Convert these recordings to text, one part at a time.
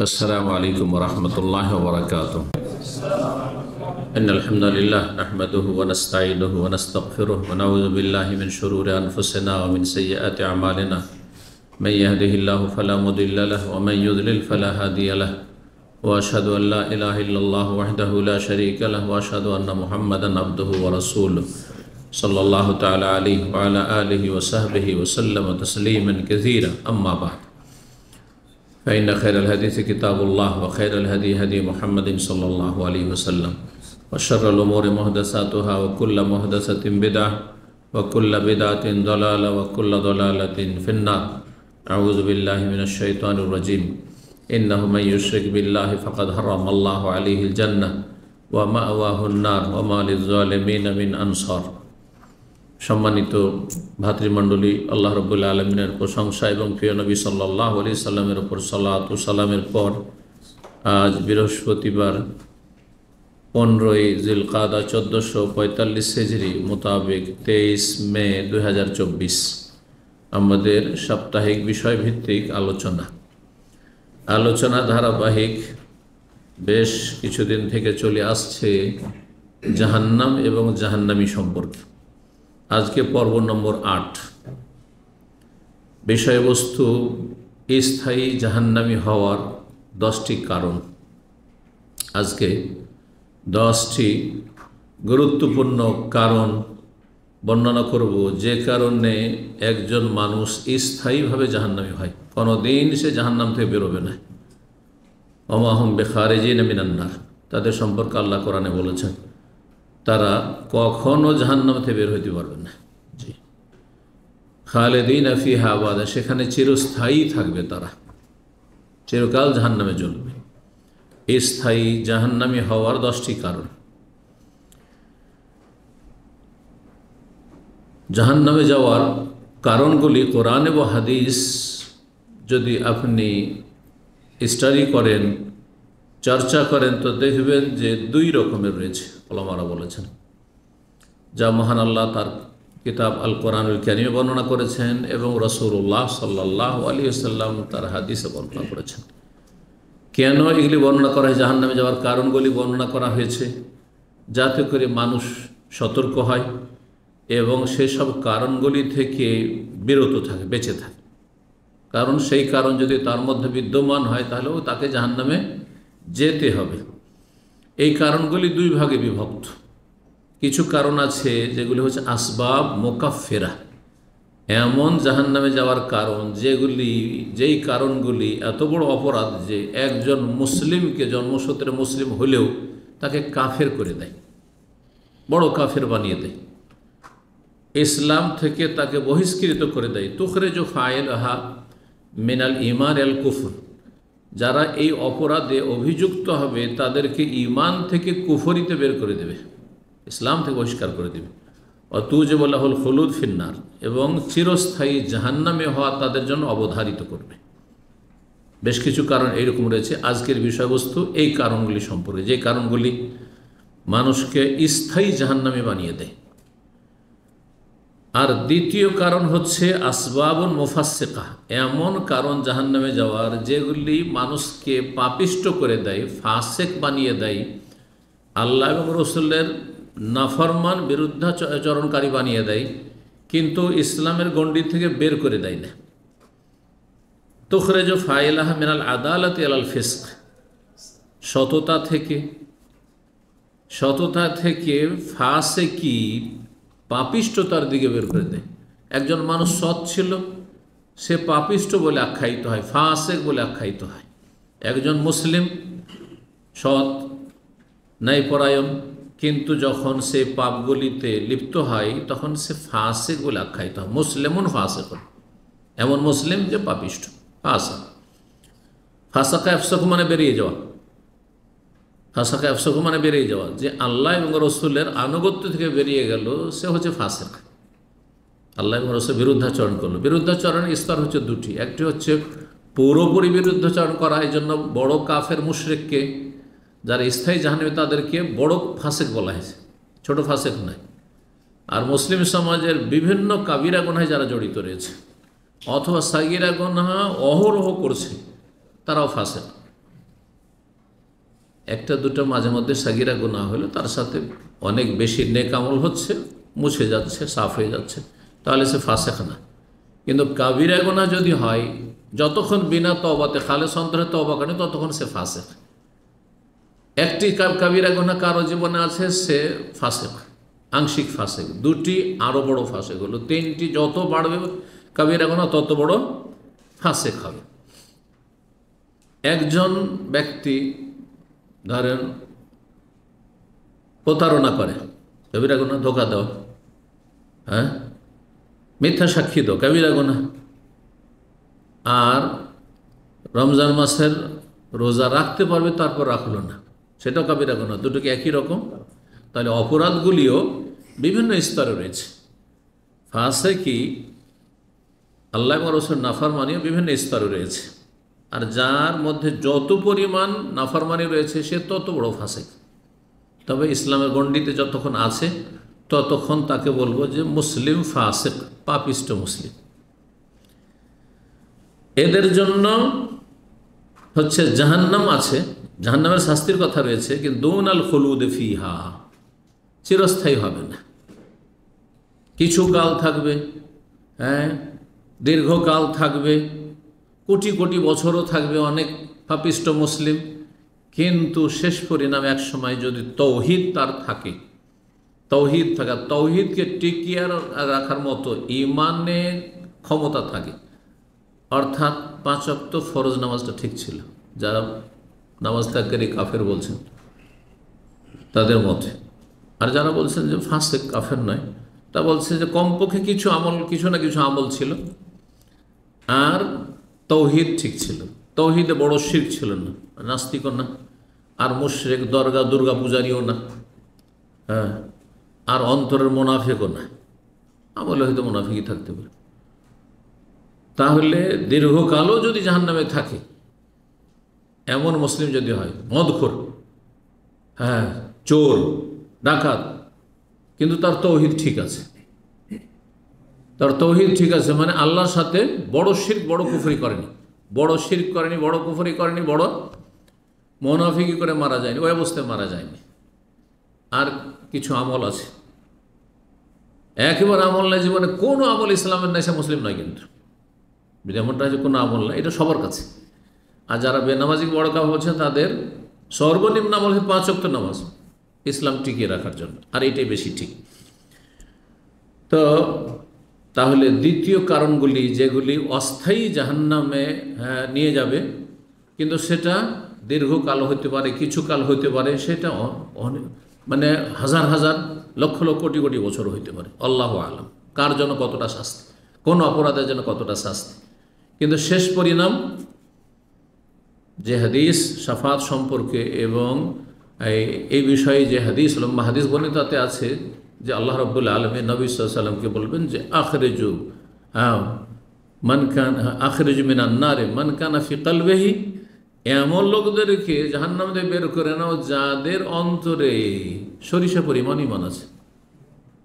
अस्सलामु अलैकुम वरहमतुल्लाहि वबरकातुह। इन्नल हम्दुलिल्लाह नहमदुहु व नस्तईनुहु व नस्तगफिरुहु व नऊज़ु बिल्लाहि मिन शुरूरि अनफुसिना व मिन सय्यिआति अमालिना। मन यहदिहिल्लाहु फला मुदिल्ल लहु व मन युद्लिल फला हादिय लहु व अशहदु अन ला इलाहा इल्लल्लाह वहदहु ला शरीका लहु व अशहदु अन्न मुहम्मदन अब्दुहु व रसूलुहु सल्लल्लाहु तआला अलैहि व अला आलिहि व सहबिहि व सल्लम तस्लीमन कसीरा। अम्मा बाद फ़इन्न खैरल हदीस किताबुल्लाह व खैरल हदी हदी मुहम्मदिन सल्लल्लाहु अलैहि वसल्लम व शर्रल उमूरि मुहदसातुहा व कुल्लु मुहदसतिन बिदअह व कुल्लु बिदअतिन दलाला व कुल्लु दलालतिन फिन्नार। अऊज़ु बिल्लाहि मिनश शैतानिर रजीम। इन्नहु मन युश्रिक बिल्लाहि फ़क़द हर्रमल्लाहु अलैहिल जन्नह व माअवाहुन नार व मा लिज़्ज़ालिमीन मिन अनसार। सम्मानित भातृमंडলী, আল্লাহ রাব্বুল আলামিনের প্রশংসা এবং প্রিয় নবী সাল্লাল্লাহু আলাইহি সাল্লামের উপর সালাত ও সালামের পর আজ বৃহস্পতিবার 15ই জিলকাদা 1445 হিজরি মোতাবেক 23 মে 2024 আমাদের সাপ্তাহিক বিষয়ভিত্তিক আলোচনা ধারাবাহিক বেশ কিছুদিন থেকে চলে আসছে জাহান্নাম এবং জাহান্নামী সম্পর্কে। আজকে পর্ব নম্বর 8। বিষয়বস্তু স্থায়ী জাহান্নামী হওয়ার 10টি কারণ। আজকে 10টি গুরুত্বপূর্ণ কারণ বর্ণনা করব, যে কারণে একজন মানুষ স্থায়ীভাবে জাহান্নামী হয়, কোনোদিন সে জাহান্নাম থেকে বেরোবে না। ওমা হুম বিখারিজিন মিনান নার, তাদের সম্পর্কে আল্লাহ কোরআনে বলেছেন তারা কখনো জাহান্নাম থেকে বের হইতে পারবে না। জি, খালিদিনা ফিহা আবাদা, সেখানে চিরস্থায়ী থাকবে, তারা চিরকাল জাহান্নামে জ্বলবে। স্থায়ী জাহান্নামী হওয়ার 10টি কারণ। জাহান্নামে যাওয়ার কারণগুলি কোরআন এবং হাদিস যদি আপনি স্টাডি করেন, চর্চা করেন, তো দেখবেন যে 2 রকমের রয়েছে। ওলামারা বলেছেন, যা মহান আল্লাহ তার কিতাব আল কোরআনুল কারীমে বর্ণনা করেছেন এবং রাসূলুল্লাহ সাল্লাল্লাহু আলাইহি ওয়াসাল্লাম তার হাদিসে বর্ণনা করেছেন। কেন এগুলি বর্ণনা করা হয়, জাহান্নামে যাওয়ার কারণগুলি বর্ণনা করা হয়েছে যাতে করে মানুষ সতর্ক হয় এবং সেসব কারণগুলি থেকে বিরত থাকে, বেঁচে থাকে। কারণ সেই কারণ যদি তার মধ্যে বিদ্যমান হয় তাহলেও তাকে জাহান্নামে যেতে হবে। এই কারণগুলি 2 ভাগে বিভক্ত। কিছু কারণ আছে যেগুলি হচ্ছে আসবাব মুকাফফিরা, এমন জাহান্নামে যাওয়ার কারণ যেই কারণগুলি এত বড় অপরাধ যে একজন মুসলিমকে জন্মসূত্রে মুসলিম হলেও তাকে কাফের করে দেয়, বড় কাফের বানিয়ে দেয়, ইসলাম থেকে তাকে বহিষ্কৃত করে দেয়। তুখরিজু ফাইলাহা মিনাল ঈমান আল কুফর, যারা এই অপরাধে অভিযুক্ত হবে তাদেরকে ঈমান থেকে কুফরিতে বের করে দেবে, ইসলাম থেকে বহিষ্কার করে দেবে। অতুজিবু লাহুল খুলুদ ফিন্নার, এবং চিরস্থায়ী জাহান্নামে হওয়া তাদের জন্য অবধারিত করবে। বেশ কিছু কারণ এইরকম রয়েছে। আজকের বিষয়বস্তু এই কারণগুলি সম্পর্কে, যে কারণগুলি মানুষকে স্থায়ী জাহান্নামে বানিয়ে দেয়। আর দ্বিতীয় কারণ হচ্ছে আসবাবুন মুফাসসিকা, এমন কারণ জাহান্নামে যাওয়ার যেগুলি মানুষকে পাপিষ্ট করে দেয়, ফাসেক বানিয়ে দেয়, আল্লাহ এবং রাসূলের নাফরমান বিরুদ্ধাচরণকারী বানিয়ে দেয়, কিন্তু ইসলামের গণ্ডি থেকে বের করে দেয় না। তুখরিজু ফাইলাহা মিনাল আদালাতি আলাল ফিসক, সততা থেকে ফাসেকি পাপিষ্টতার দিকে বের করে দেয়। একজন মানুষ সৎ ছিল, সে পাপিষ্ট বলে আখ্যায়িত হয়, ফাসেক বলে আখ্যায়িত হয়। একজন মুসলিম সৎ ন্যায়পরায়ণ, কিন্তু যখন সে পাপগুলিতে লিপ্ত হয় তখন সে ফাসেক বলে আখ্যায়িত হয়। মুসলিমুন ফাসেক, এমন মুসলিম যে পাপিষ্ট, ফাসাকা আফসাক মানে বেরিয়ে যাওয়া, ফাসাকা আফসাক মানে বেরিয়ে যাওয়া, যে আল্লাহ এবং রসুলের আনুগত্য থেকে বেরিয়ে গেল, সে হচ্ছে ফাসেক। আল্লাহ এবং রসুলের বিরুদ্ধাচরণ করলো। বিরুদ্ধাচরণের স্তর হচ্ছে 2টি। একটি হচ্ছে পুরোপুরি বিরুদ্ধাচরণ করা, এই জন্য বড় কাফের মুশরিককে, যারা স্থায়ী জাহান্নামী, তাদেরকে বড় ফাসেক বলা হয়েছে, ছোট ফাসেক নয়। আর মুসলিম সমাজের বিভিন্ন কাবিরা গুনাহে যারা জড়িত রয়েছে, অথবা সাগিরা গুনাহ অহরহ করছে, তারাও ফাসেক। একটা দুটো মাঝে মধ্যে সাগিরা গুনাহ হলে তার সাথে অনেক বেশি নেক আমল হচ্ছে, মুছে যাচ্ছে, সাফ হয়ে যাচ্ছে, তাহলে সে ফাসেক না। কিন্তু কাবিরা গুনাহ যদি হয়, যতক্ষণ বিনা তওবাতে খালেস অন্তরে তওবা করে ততক্ষণ সে ফাসেক। একটি কাবিরা গুনাহ কারো জীবনে আছে, সে ফাসেক, আংশিক ফাসেক। দুটি আরও বড় ফাসেক হলো, তিনটি যত বাড়বে কাবিরা গুনাহ তত বড় ফাসেক হবে। একজন ব্যক্তি ধরেন প্রতারণা করে, কবিরা গুনাহ। ধোঁকা দাও, হ্যাঁ, মিথ্যা সাক্ষী দাও, কবিরা গুনাহ। আর রমজান মাসের রোজা রাখতে পারবে, তারপর রাখলো না, সেটাও কবিরা গুনাহ। দুটোকে একই রকম। তাহলে অপরাধগুলিও বিভিন্ন স্তরে রয়েছে। ফাসেকি, আল্লাহ এবং রাসূলের নাফরমানিও বিভিন্ন স্তরে রয়েছে। আর যার মধ্যে যত পরিমাণ নাফরমানি রয়েছে সে তত বড় ফাসেক। তবে ইসলামের গণ্ডিতে যতক্ষণ আছে ততক্ষণ তাকে বলবো যে মুসলিম ফাসেক, পাপিষ্ট মুসলিম। এদের জন্য হচ্ছে জাহান্নাম আছে, জাহান্নামের শাস্তির কথা রয়েছে, কিন্তু দুনাল খুলুদ ফিহা, চিরস্থায়ী হবে না, কিছু কাল থাকবে, হ্যাঁ, দীর্ঘকাল থাকবে, কোটি কোটি বছরও থাকবে অনেক পাপিষ্ট মুসলিম। কিন্তু শেষ পরিণাম এক সময় যদি তৌহিদ তার থাকে, তৌহিদ থাকা, তৌহিদকে টিকিয়ে রাখার মতো ইমানের ক্ষমতা থাকে, অর্থাৎ 5 ওয়াক্ত ফরজ নামাজটা ঠিক ছিল, যারা নামাজ ত্যাগকারী কাফের বলছেন তাদের মতে। আর যারা বলছেন যে ফাসেক, কাফের নয়, তা বলছে যে কমপক্ষে কিছু আমল, কিছু না কিছু আমল ছিল, আর তৌহিদ ঠিক ছিল, তৌহিদে বড় শিরক ছিল না, নাস্তিকও না, আর মুশরিক দরগা দুর্গা পূজারীও না, হ্যাঁ, আর অন্তরের মুনাফিকও না, আমলে হয়তো মুনাফিকই থাকতে পারে। তাহলে দীর্ঘকালও যদি জাহান্নামে থাকে এমন মুসলিম যদি হয়, মদখোর, হ্যাঁ, চোর, ডাকাত, কিন্তু তার তৌহিদ ঠিক আছে, তার তৌহিদ ঠিক আছে, মানে আল্লাহর সাথে বড় শিরক, বড় কুফরি করেনি, বড় শিরক করেনি, বড় কুফরি করেনি, বড় মুনাফিকি করে মারা যায়নি, ওই অবস্থায় মারা যায়নি। আর কিছু আমল আছে, একেবারে আমল নাই জীবনে, কোনো আমল ইসলামের নাই, সে মুসলিম নয়। কিন্তু যেমনটা যে কোনো আমল নাই, এটা সবার কাছে। আর যারা বেনামাজি বড় কাজ বলছে তাদের সর্বনিম্ন আমল 5 ওয়াক্ত নামাজ, ইসলাম টিকিয়ে রাখার জন্য, আর এটাই বেশি ঠিক। তো তাহলে দ্বিতীয় কারণগুলি যেগুলি অস্থায়ী জাহান্নামে নিয়ে যাবে, কিন্তু সেটা দীর্ঘকাল হতে পারে, কিছু কাল হতে পারে, সেটা মানে হাজার হাজার, লক্ষ লক্ষ, কোটি কোটি বছর হইতে পারে। আল্লাহু আলাম কার জন্য কতটা শাস্তি, কোন অপরাধের জন্য কতটা শাস্তি। কিন্তু শেষ পরিণাম, যে হাদিস শাফাত সম্পর্কে এবং এই বিষয়ে যে হাদিস লম্বা হাদিস বর্ণিত তাতে আছে যে আল্লাহ রাব্বুল আলামিন নবী সাল্লাল্লাহু আলাইহি ওয়াসাল্লামকে বলবেন যে আখরিজু মান কান, আখরিজু মিনান নারে মান কানা ফি কলবিহি, এমন লোকদেরকে জাহান্নাম থেকে বের করে নাও যাদের অন্তরে সরিষা পরিমাণ ঈমান আছে।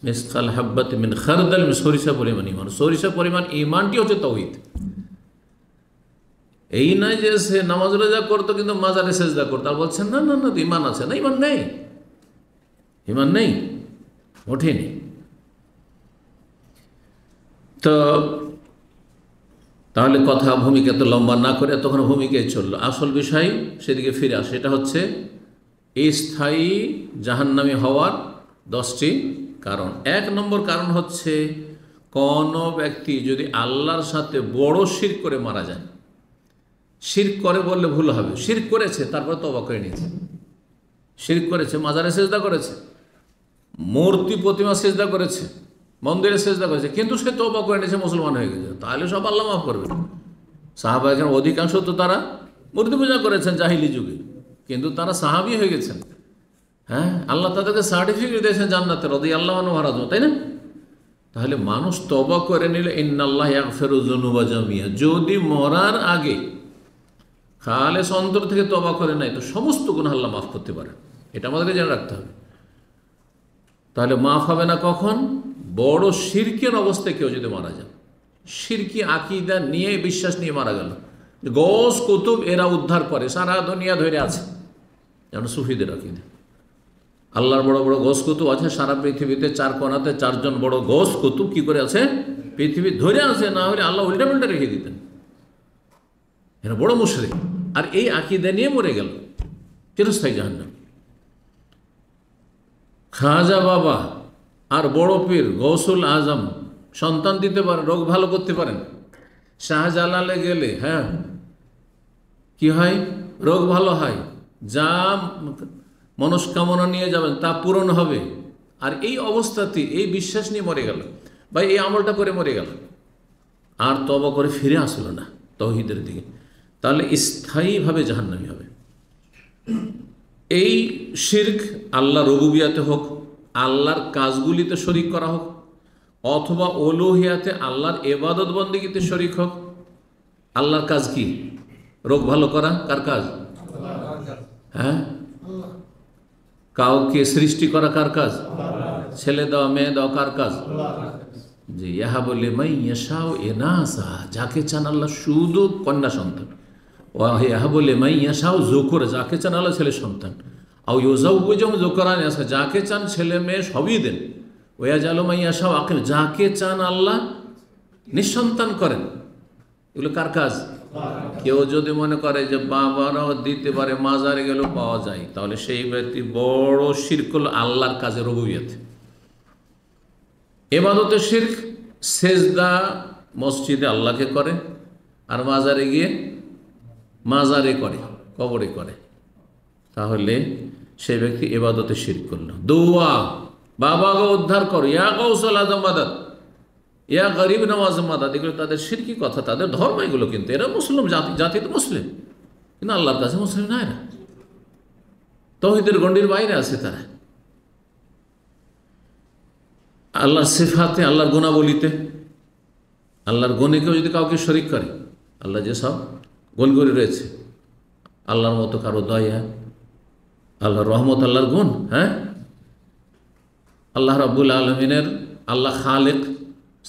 মিসকাল হাব্বাত মিন খারদাল, সরিষা পরিমাণ ঈমান। সরিষা পরিমাণ ঈমানটি হচ্ছে তাওহীদ। এই নয় যে সে নামাজ রোজা করতো কিন্তু মাজারে সেজদা করতো, আর বলছেন না না না ঈমান আছে, না ঈমান নেই, ঈমান নেই, ওঠেনি। তো তাহলে কথা ভূমিকা তো লম্বা না করে তখন ভূমিকায় চললো, আসল বিষয় সেদিকে ফিরে আসে। এটা হচ্ছে স্থায়ী জাহান্নামী হওয়ার 10টি কারণ। 1 নম্বর কারণ হচ্ছে কোনো ব্যক্তি যদি আল্লাহর সাথে বড় শিরক করে মারা যায়, শিরক করে বললে ভুল হবে, শিরক করেছে তারপর তওবা করে নিয়েছে, শিরক করেছে, মাজারে সেজদা করেছে, মূর্তি প্রতিমা সেজদা করেছে, মন্দিরে সেজদা করেছে, কিন্তু সে তওবা করে নিয়েছে, মুসলমান হয়ে গেছে, তাহলে সব আল্লাহ মাফ করবে। সাহাবায়ে অধিকাংশ তো তারা মূর্তি পূজা করেছেন জাহিলি যুগে, কিন্তু তারা সাহাবী হয়ে গেছেন, হ্যাঁ, আল্লাহ তাদেরকে সার্টিফিকেট দিয়েছেন জান্নাতে, রাদিয়াল্লাহু আনহু ওয়া রাদু, তাই না? তাহলে মানুষ তওবা করে নিলে ইন্নাল্লাহ ইয়াগফিরু যুনুবা জামিয়া, যদি মরার আগে খালেস অন্তর থেকে তওবা করে নাই তো সমস্ত গুনাহ আল্লাহ মাফ করতে পারে, এটা আমাদেরকে জেনে রাখতে হবে। তাহলে মাফ হবে না কখন? বড় শিরকের অবস্থায় কেউ যদি মারা যায়, শিরকি আকীদা নিয়ে, বিশ্বাস নিয়ে মারা গেল, গস কুতুব এরা উদ্ধার করে, সারা দুনিয়া ধরে আছে, যেমন সুফিদের আকিদা। আল্লাহর বড় বড় গোস কুতুব আছে সারা পৃথিবীতে, চার কোণাতে চারজন বড় গোস কুতুব কি করে আছে, পৃথিবী ধরে আছে, না হলে আল্লাহ উল্টা পাল্টা রেখে দিতেন। এরা বড় মুশরিক, আর এই আকিদা নিয়ে মরে গেল, চিরস্থায়ী জাহান্নাম। খাজা বাবা আর বড় পীর গৌসুল আজম সন্তান দিতে পারেন, রোগ ভালো করতে পারেন। শাহজালালে গেলে হ্যাঁ কি হয়, রোগ ভালো হয়, যা মনস্কামনা নিয়ে যাবেন তা পূরণ হবে। আর এই অবস্থাতে এই বিশ্বাস নিয়ে মরে গেল, বা এই আমলটা করে মরে গেল, আর তওবা করে ফিরে আসলো না তাওহীদের দিকে, তাহলে স্থায়ীভাবে জাহান্নামী হবে। এই শিরক আল্লাহ রুবুবিয়াতে হোক, আল্লাহর কাজগুলিতে শরিক করা হোক, অথবা উলুহিয়াতে আল্লাহর ইবাদত বন্দেগীতে শরিক হোক। আল্লাহর কাজ কি? রোগ ভালো করা। কার কাজ? হ্যাঁ, কাউকে সৃষ্টি করা কার কাজ? ছেলে দেওয়া মেয়ে দেওয়া কার কাজ? জি, ইহা বলে মাই ইয়াশাউ ইনাসা, যাকে চান আল্লাহ শুধু কন্যা সন্তান। ও ইহা বলে মাই ইয়াশাউ যুকুর, যাকে চান আল্লাহ ছেলে সন্তান। আও ইউজাউযুহুম যুকরান, যাকে চান ছেলে মেয়ে সবই দেন। ওয়াজালু মাই ইয়াশাউ আকিম, যাকে চান আল্লাহ নিঃসন্তান করেন। এগুলো কার কাজ? কেউ যদি মনে করে যে বাবারাও দিতে পারে, মাজারে গেলেও পাওয়া যায়, তাহলে সেই ব্যক্তি বড় শিরক হলো আল্লাহর কাজে রুবুবিয়তে। ইবাদতের শিরক, সেজদা মসজিদে আল্লাহকে করে, আর মাজারে গিয়ে মাজারে করে, কবরে করে, তাহলে সেই ব্যক্তি ইবাদতে শিরক করল। দোয়া, বাবাকে উদ্ধার করো, ইয়া গৌসুল আজম মাদাদ, ইয়া গরিব নওয়াজ মাদাদ, এগুলো তাদের শিরকি কথা, তাদের ধর্ম এগুলো। কিন্তু এরা মুসলিম জাতি তো মুসলিম, কিন্তু আল্লাহর কাছে মুসলিম না, এরা তাওহীদের গণ্ডির বাইরে আছে। তারা আল্লাহর সিফাতে, আল্লাহর গুণাবলিতে, আল্লাহর গুণেকেও যদি কাউকে শরিক করে, আল্লাহ যে সব গুণগুলি রয়েছে, আল্লাহর মতো কারো দয়া, আল্লাহর রহমত, আল্লাহর গুণ, হ্যাঁ, আল্লাহ রাব্বুল আলামিনের, আল্লাহ খালেক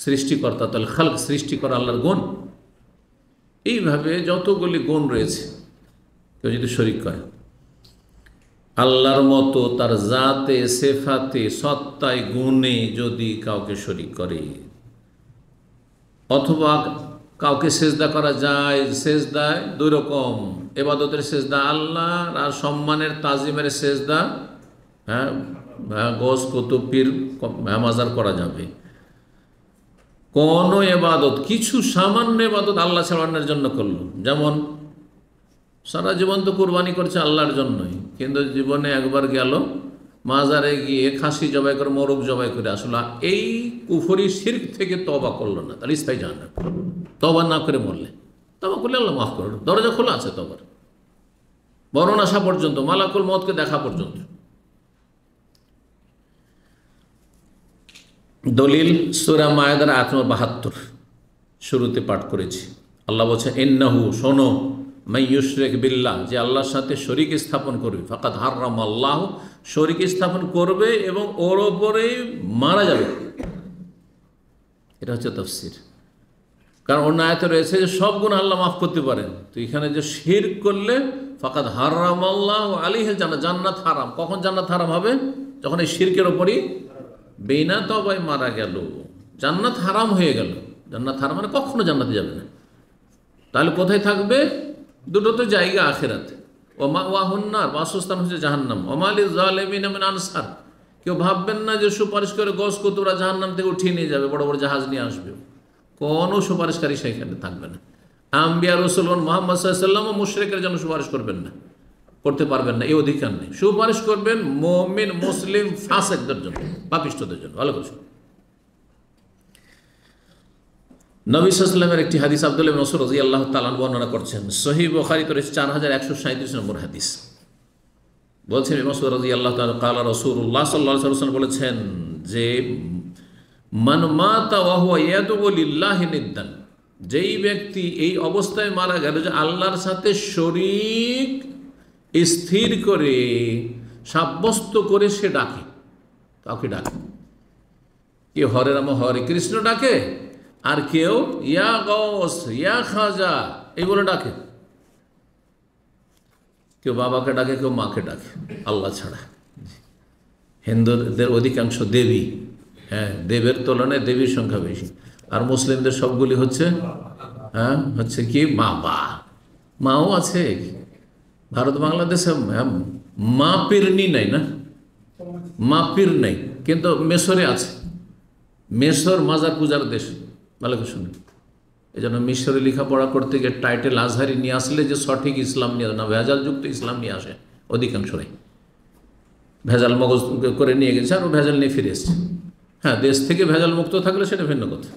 সৃষ্টিকর্তা, তাহলে খালক সৃষ্টি করা আল্লাহর গুণ। এইভাবে যতগুলি গুণ রয়েছে কেউ যদি শরিক করে, আল্লাহর মতো তার জাতে, সেফাতে, সত্তায়, গুণে যদি কাউকে শরিক করে, অথবা কাউকে সেজদা করা যায়, সেজদায় দুই রকম, ইবাদতের সেজদা আল্লাহ, আর সম্মানের তাজিমের সেজদা হ্যাঁ গোস কুতুব পীর মাজার করা যাবে। কোন ইবাদত, কিছু সামান্য ইবাদত আল্লাহ ছাড়ানোর জন্য করলো, যেমন সারা জীবন তো কুরবানি করছে আল্লাহর জন্যই, কিন্তু জীবনে একবার গেল মাজারে গিয়ে খাসি জবাই করে, মোরগ জবাই করে আসলো, এই কুফরি শিরক থেকে তওবা করলো না, তাহলে স্থায়ী জাহান্নাম। তওবা না করে মরলে, তওবা করলে আল্লাহ মাফ করলো, দরজা খোলা আছে তওবার, মরণ আসা পর্যন্ত, মালাকুল মউতকে দেখা পর্যন্ত। দলিল সূরা মায়েদার 72 শুরুতে পাঠ করেছি। আল্লাহ বলছে ইন্নাহু, শোনো, মাই ইউশরিক বিল্লাহ, যে আল্লাহর সাথে শরীক স্থাপন করবে, ফাকাদ হারাম আল্লাহ, শরীক স্থাপন করবে এবং ওর ওপরে মারা যাবে। এটা হচ্ছে তাফসীর। কারণ অন্য আয়াতে রয়েছে যে সব গুনাহ আল্লাহ মাফ করতে পারেন, তো এখানে যে শিরক করলে ফাকাদ হারাম আল্লাহ আলাইহিল জান্নাত, জান্নাত হারাম। কখন জান্নাত হারাম হবে? যখন এই শিরকের ওপরই বিনা তওবায় মারা গেল, জান্নাত হারাম হয়ে গেল। জান্নাত হারাম মানে কখনো জান্নাতে যাবে না। তাহলে কোথায় থাকবে? দুটো তো জায়গা আখিরাতে। ওমা ওয়াহুন্নার, বাসস্থান হচ্ছে জাহান্নাম। ওমালিজ জালিমিন মিন আনসার, কেউ ভাববেন না যে সুপারিশ করে গোস কুতুবরা জাহান্নাম থেকে উঠিয়ে নিয়ে যাবে, বড় বড় জাহাজ নিয়ে আসবে, কোনো সুপারিশকারী সেখানে থাকবে না। আম্বিয়া রাসূলগণ মুহাম্মদ সাল্লাল্লাহু আলাইহি ওয়াসাল্লাম মুশরিকের জন্য সুপারিশ করবেন না, করতে পারবেন না, এই অধিকার নেই। সুপারিশ করবেন মুমিন, মুসলিম, ফাসিকদের জন্য, পাপিষ্ঠদের জন্য। ভালো করে নবী সাল্লাল্লাহু আলাইহি ওয়াসাল্লামের একটি হাদিস আব্দুল্লাহ ইবনে মাসউদ রাদিয়াল্লাহু তাআলা বর্ণনা করছেন, সহিহ বুখারীতে রয়েছে 4137 নম্বর হাদিস। বলছেন ইবনে মাসউদ রাদিয়াল্লাহু তাআলা, ক্বালা রাসূলুল্লাহ সাল্লাল্লাহু আলাইহি ওয়াসাল্লাম বলেছেন যে মান মাতা ওয়া হুয়া ইয়াদউ লিল্লাহি নিদ্দান, যেই ব্যক্তি এই অবস্থায় মারা গেল যে আল্লাহর সাথে শরীক স্থির করে, সাব্যস্ত করে সে ডাকে, কাউকে ডাকে, কেউ হরে রাম হরে কৃষ্ণ ডাকে, আর কেউ ইয়া গৌস, ইয়া খাজা এই বলে ডাকে। কেউ বাবাকে ডাকে, কেউ মাকে ডাকে আল্লাহ ছাড়া। হিন্দুদের অধিকাংশ দেবী, হ্যাঁ, দেবের তুলনায় দেবীর সংখ্যা বেশি। আর মুসলিমদের সবগুলি হচ্ছে হচ্ছে কি বাবা। মাও আছে ভারত বাংলাদেশে, মা পীরনি নাই না, মা পীর নেই, কিন্তু মেসরে আছে। মেসর মাজার পূজার দেশ, ভালো করে শুনে। এই জন্য মিশরে লেখাপড়া করতে গিয়ে টাইটেল আজহারি নিয়ে আসলে যে সঠিক ইসলাম নিয়ে না, ভেজালযুক্ত ইসলাম নিয়ে আসে অধিকাংশরাই। ভেজাল মগজ করে নিয়ে গেছে আর ভেজাল নিয়ে ফিরে এসছে। হ্যাঁ, দেশ থেকে ভেজাল মুক্ত থাকলে সেটা ভিন্ন কথা।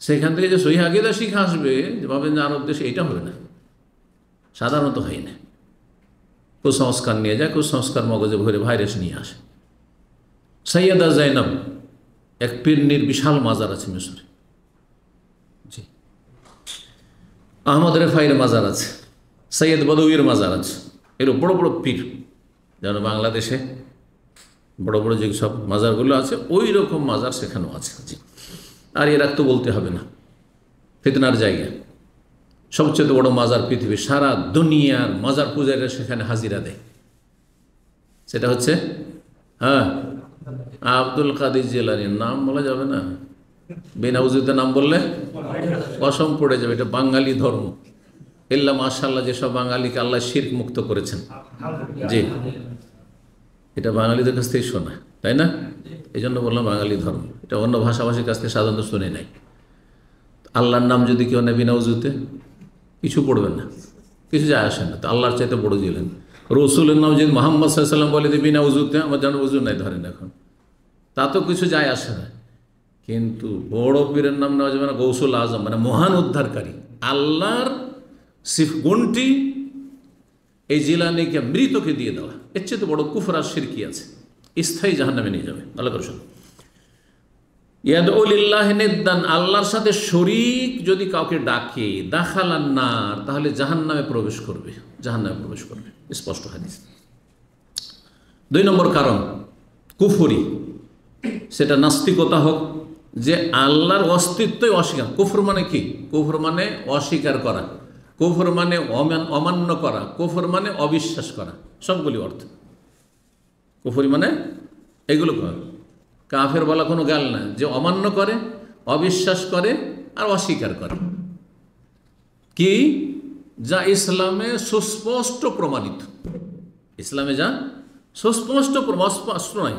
সেখান থেকে যে সহি আকীদা শিখে আসবে, যে ভাবেন যে আরব দেশে, এইটা হবে না, সাধারণত হয় না। কুসংস্কার নিয়ে যায়, কুসংস্কার মগজে ভরে ভাইরাস নিয়ে আসে। সৈয়দা জাইনাব এক পীরনির বিশাল মাজার আছে মিশরে। জি, আহমদ রেফাইয়ের মাজার আছে, সৈয়দ বদউইয়ের মাজার আছে। এর বড় বড় পীর, যেন বাংলাদেশে বড় বড় যে সব মাজারগুলো আছে, ওই রকম মাজার সেখানেও আছে। জি, আর এর তো বলতে হবে না, ফিতনার জায়গা। সবচেয়ে বড় মাজার পৃথিবী, সারা দুনিয়ার মাজার পূজারীরা সেখানে হাজিরা দেয়। সেটা হচ্ছে আব্দুল কাদের জিলানীর। নাম বলা যাবে না, বিনা উজুতে নাম বললে কসম পড়ে যাবে। এটা বাঙালি ধর্ম। ইল্লা মাশাআল্লাহ, যেসব বাঙালিকে আল্লাহ শিরক মুক্ত করেছেন। জি, এটা বাঙালিদের কাছ থেকে শোনা, তাই না? এই জন্য বললাম বাঙালি ধর্ম। এটা অন্য ভাষাভাষীর কাছ থেকে সাধারণত শুনে নাই। আল্লাহর নাম যদি কেউ নেয় বিনা উজুতে, কিছু পড়বেন না, কিছু যায় আসে না। তো আল্লাহর চাইতে বড় দিলেন। রসুলের নাম যদি মোহাম্মদ সাল্লাল্লাহু আলাইহি ওয়াসাল্লাম বলে দিই বিনা উজুতে, আমার যেন উজু নাই ধরেন এখন, তা তো কিছু যায় আসে না। কিন্তু বড় পীরের নাম নেওয়া যাবে না, গৌসুল আজম, মানে মহান উদ্ধারকারী। আল্লাহর গুণটি এই জিলানীকে, মৃতকে দিয়ে দেওয়া, এর চেয়ে তো বড় কুফর আর শিরকি আছে, স্থায়ী জাহান্নামে নিয়ে যাবে। ভালো করে শুনুন। ইয়াদউ লিল্লাহি নিদ্দান, আল্লাহর সাথে শরীক যদি কাউকে ডাকে, দাখালান নার, তাহলে জাহান্নামে প্রবেশ করবে, জাহান্নামে প্রবেশ করবে। স্পষ্ট হাদিস। 2 নম্বর কারণ কুফরি, সেটা নাস্তিকতা হোক, যে আল্লাহর অস্তিত্বই অস্বীকার। কুফর মানে কি? কুফর মানে অস্বীকার করা, কুফর মানে অমান্য করা, কুফর মানে অবিশ্বাস করা, সবগুলি অর্থ। কুফরি মানে এগুলো কাফের বলা কোনো গাল না, যে অমান্য করে, অবিশ্বাস করে আর অস্বীকার করে। কি? যা ইসলামে সুস্পষ্ট প্রমাণিত, ইসলামে যা সুস্পষ্ট স্পষ্ট নয়,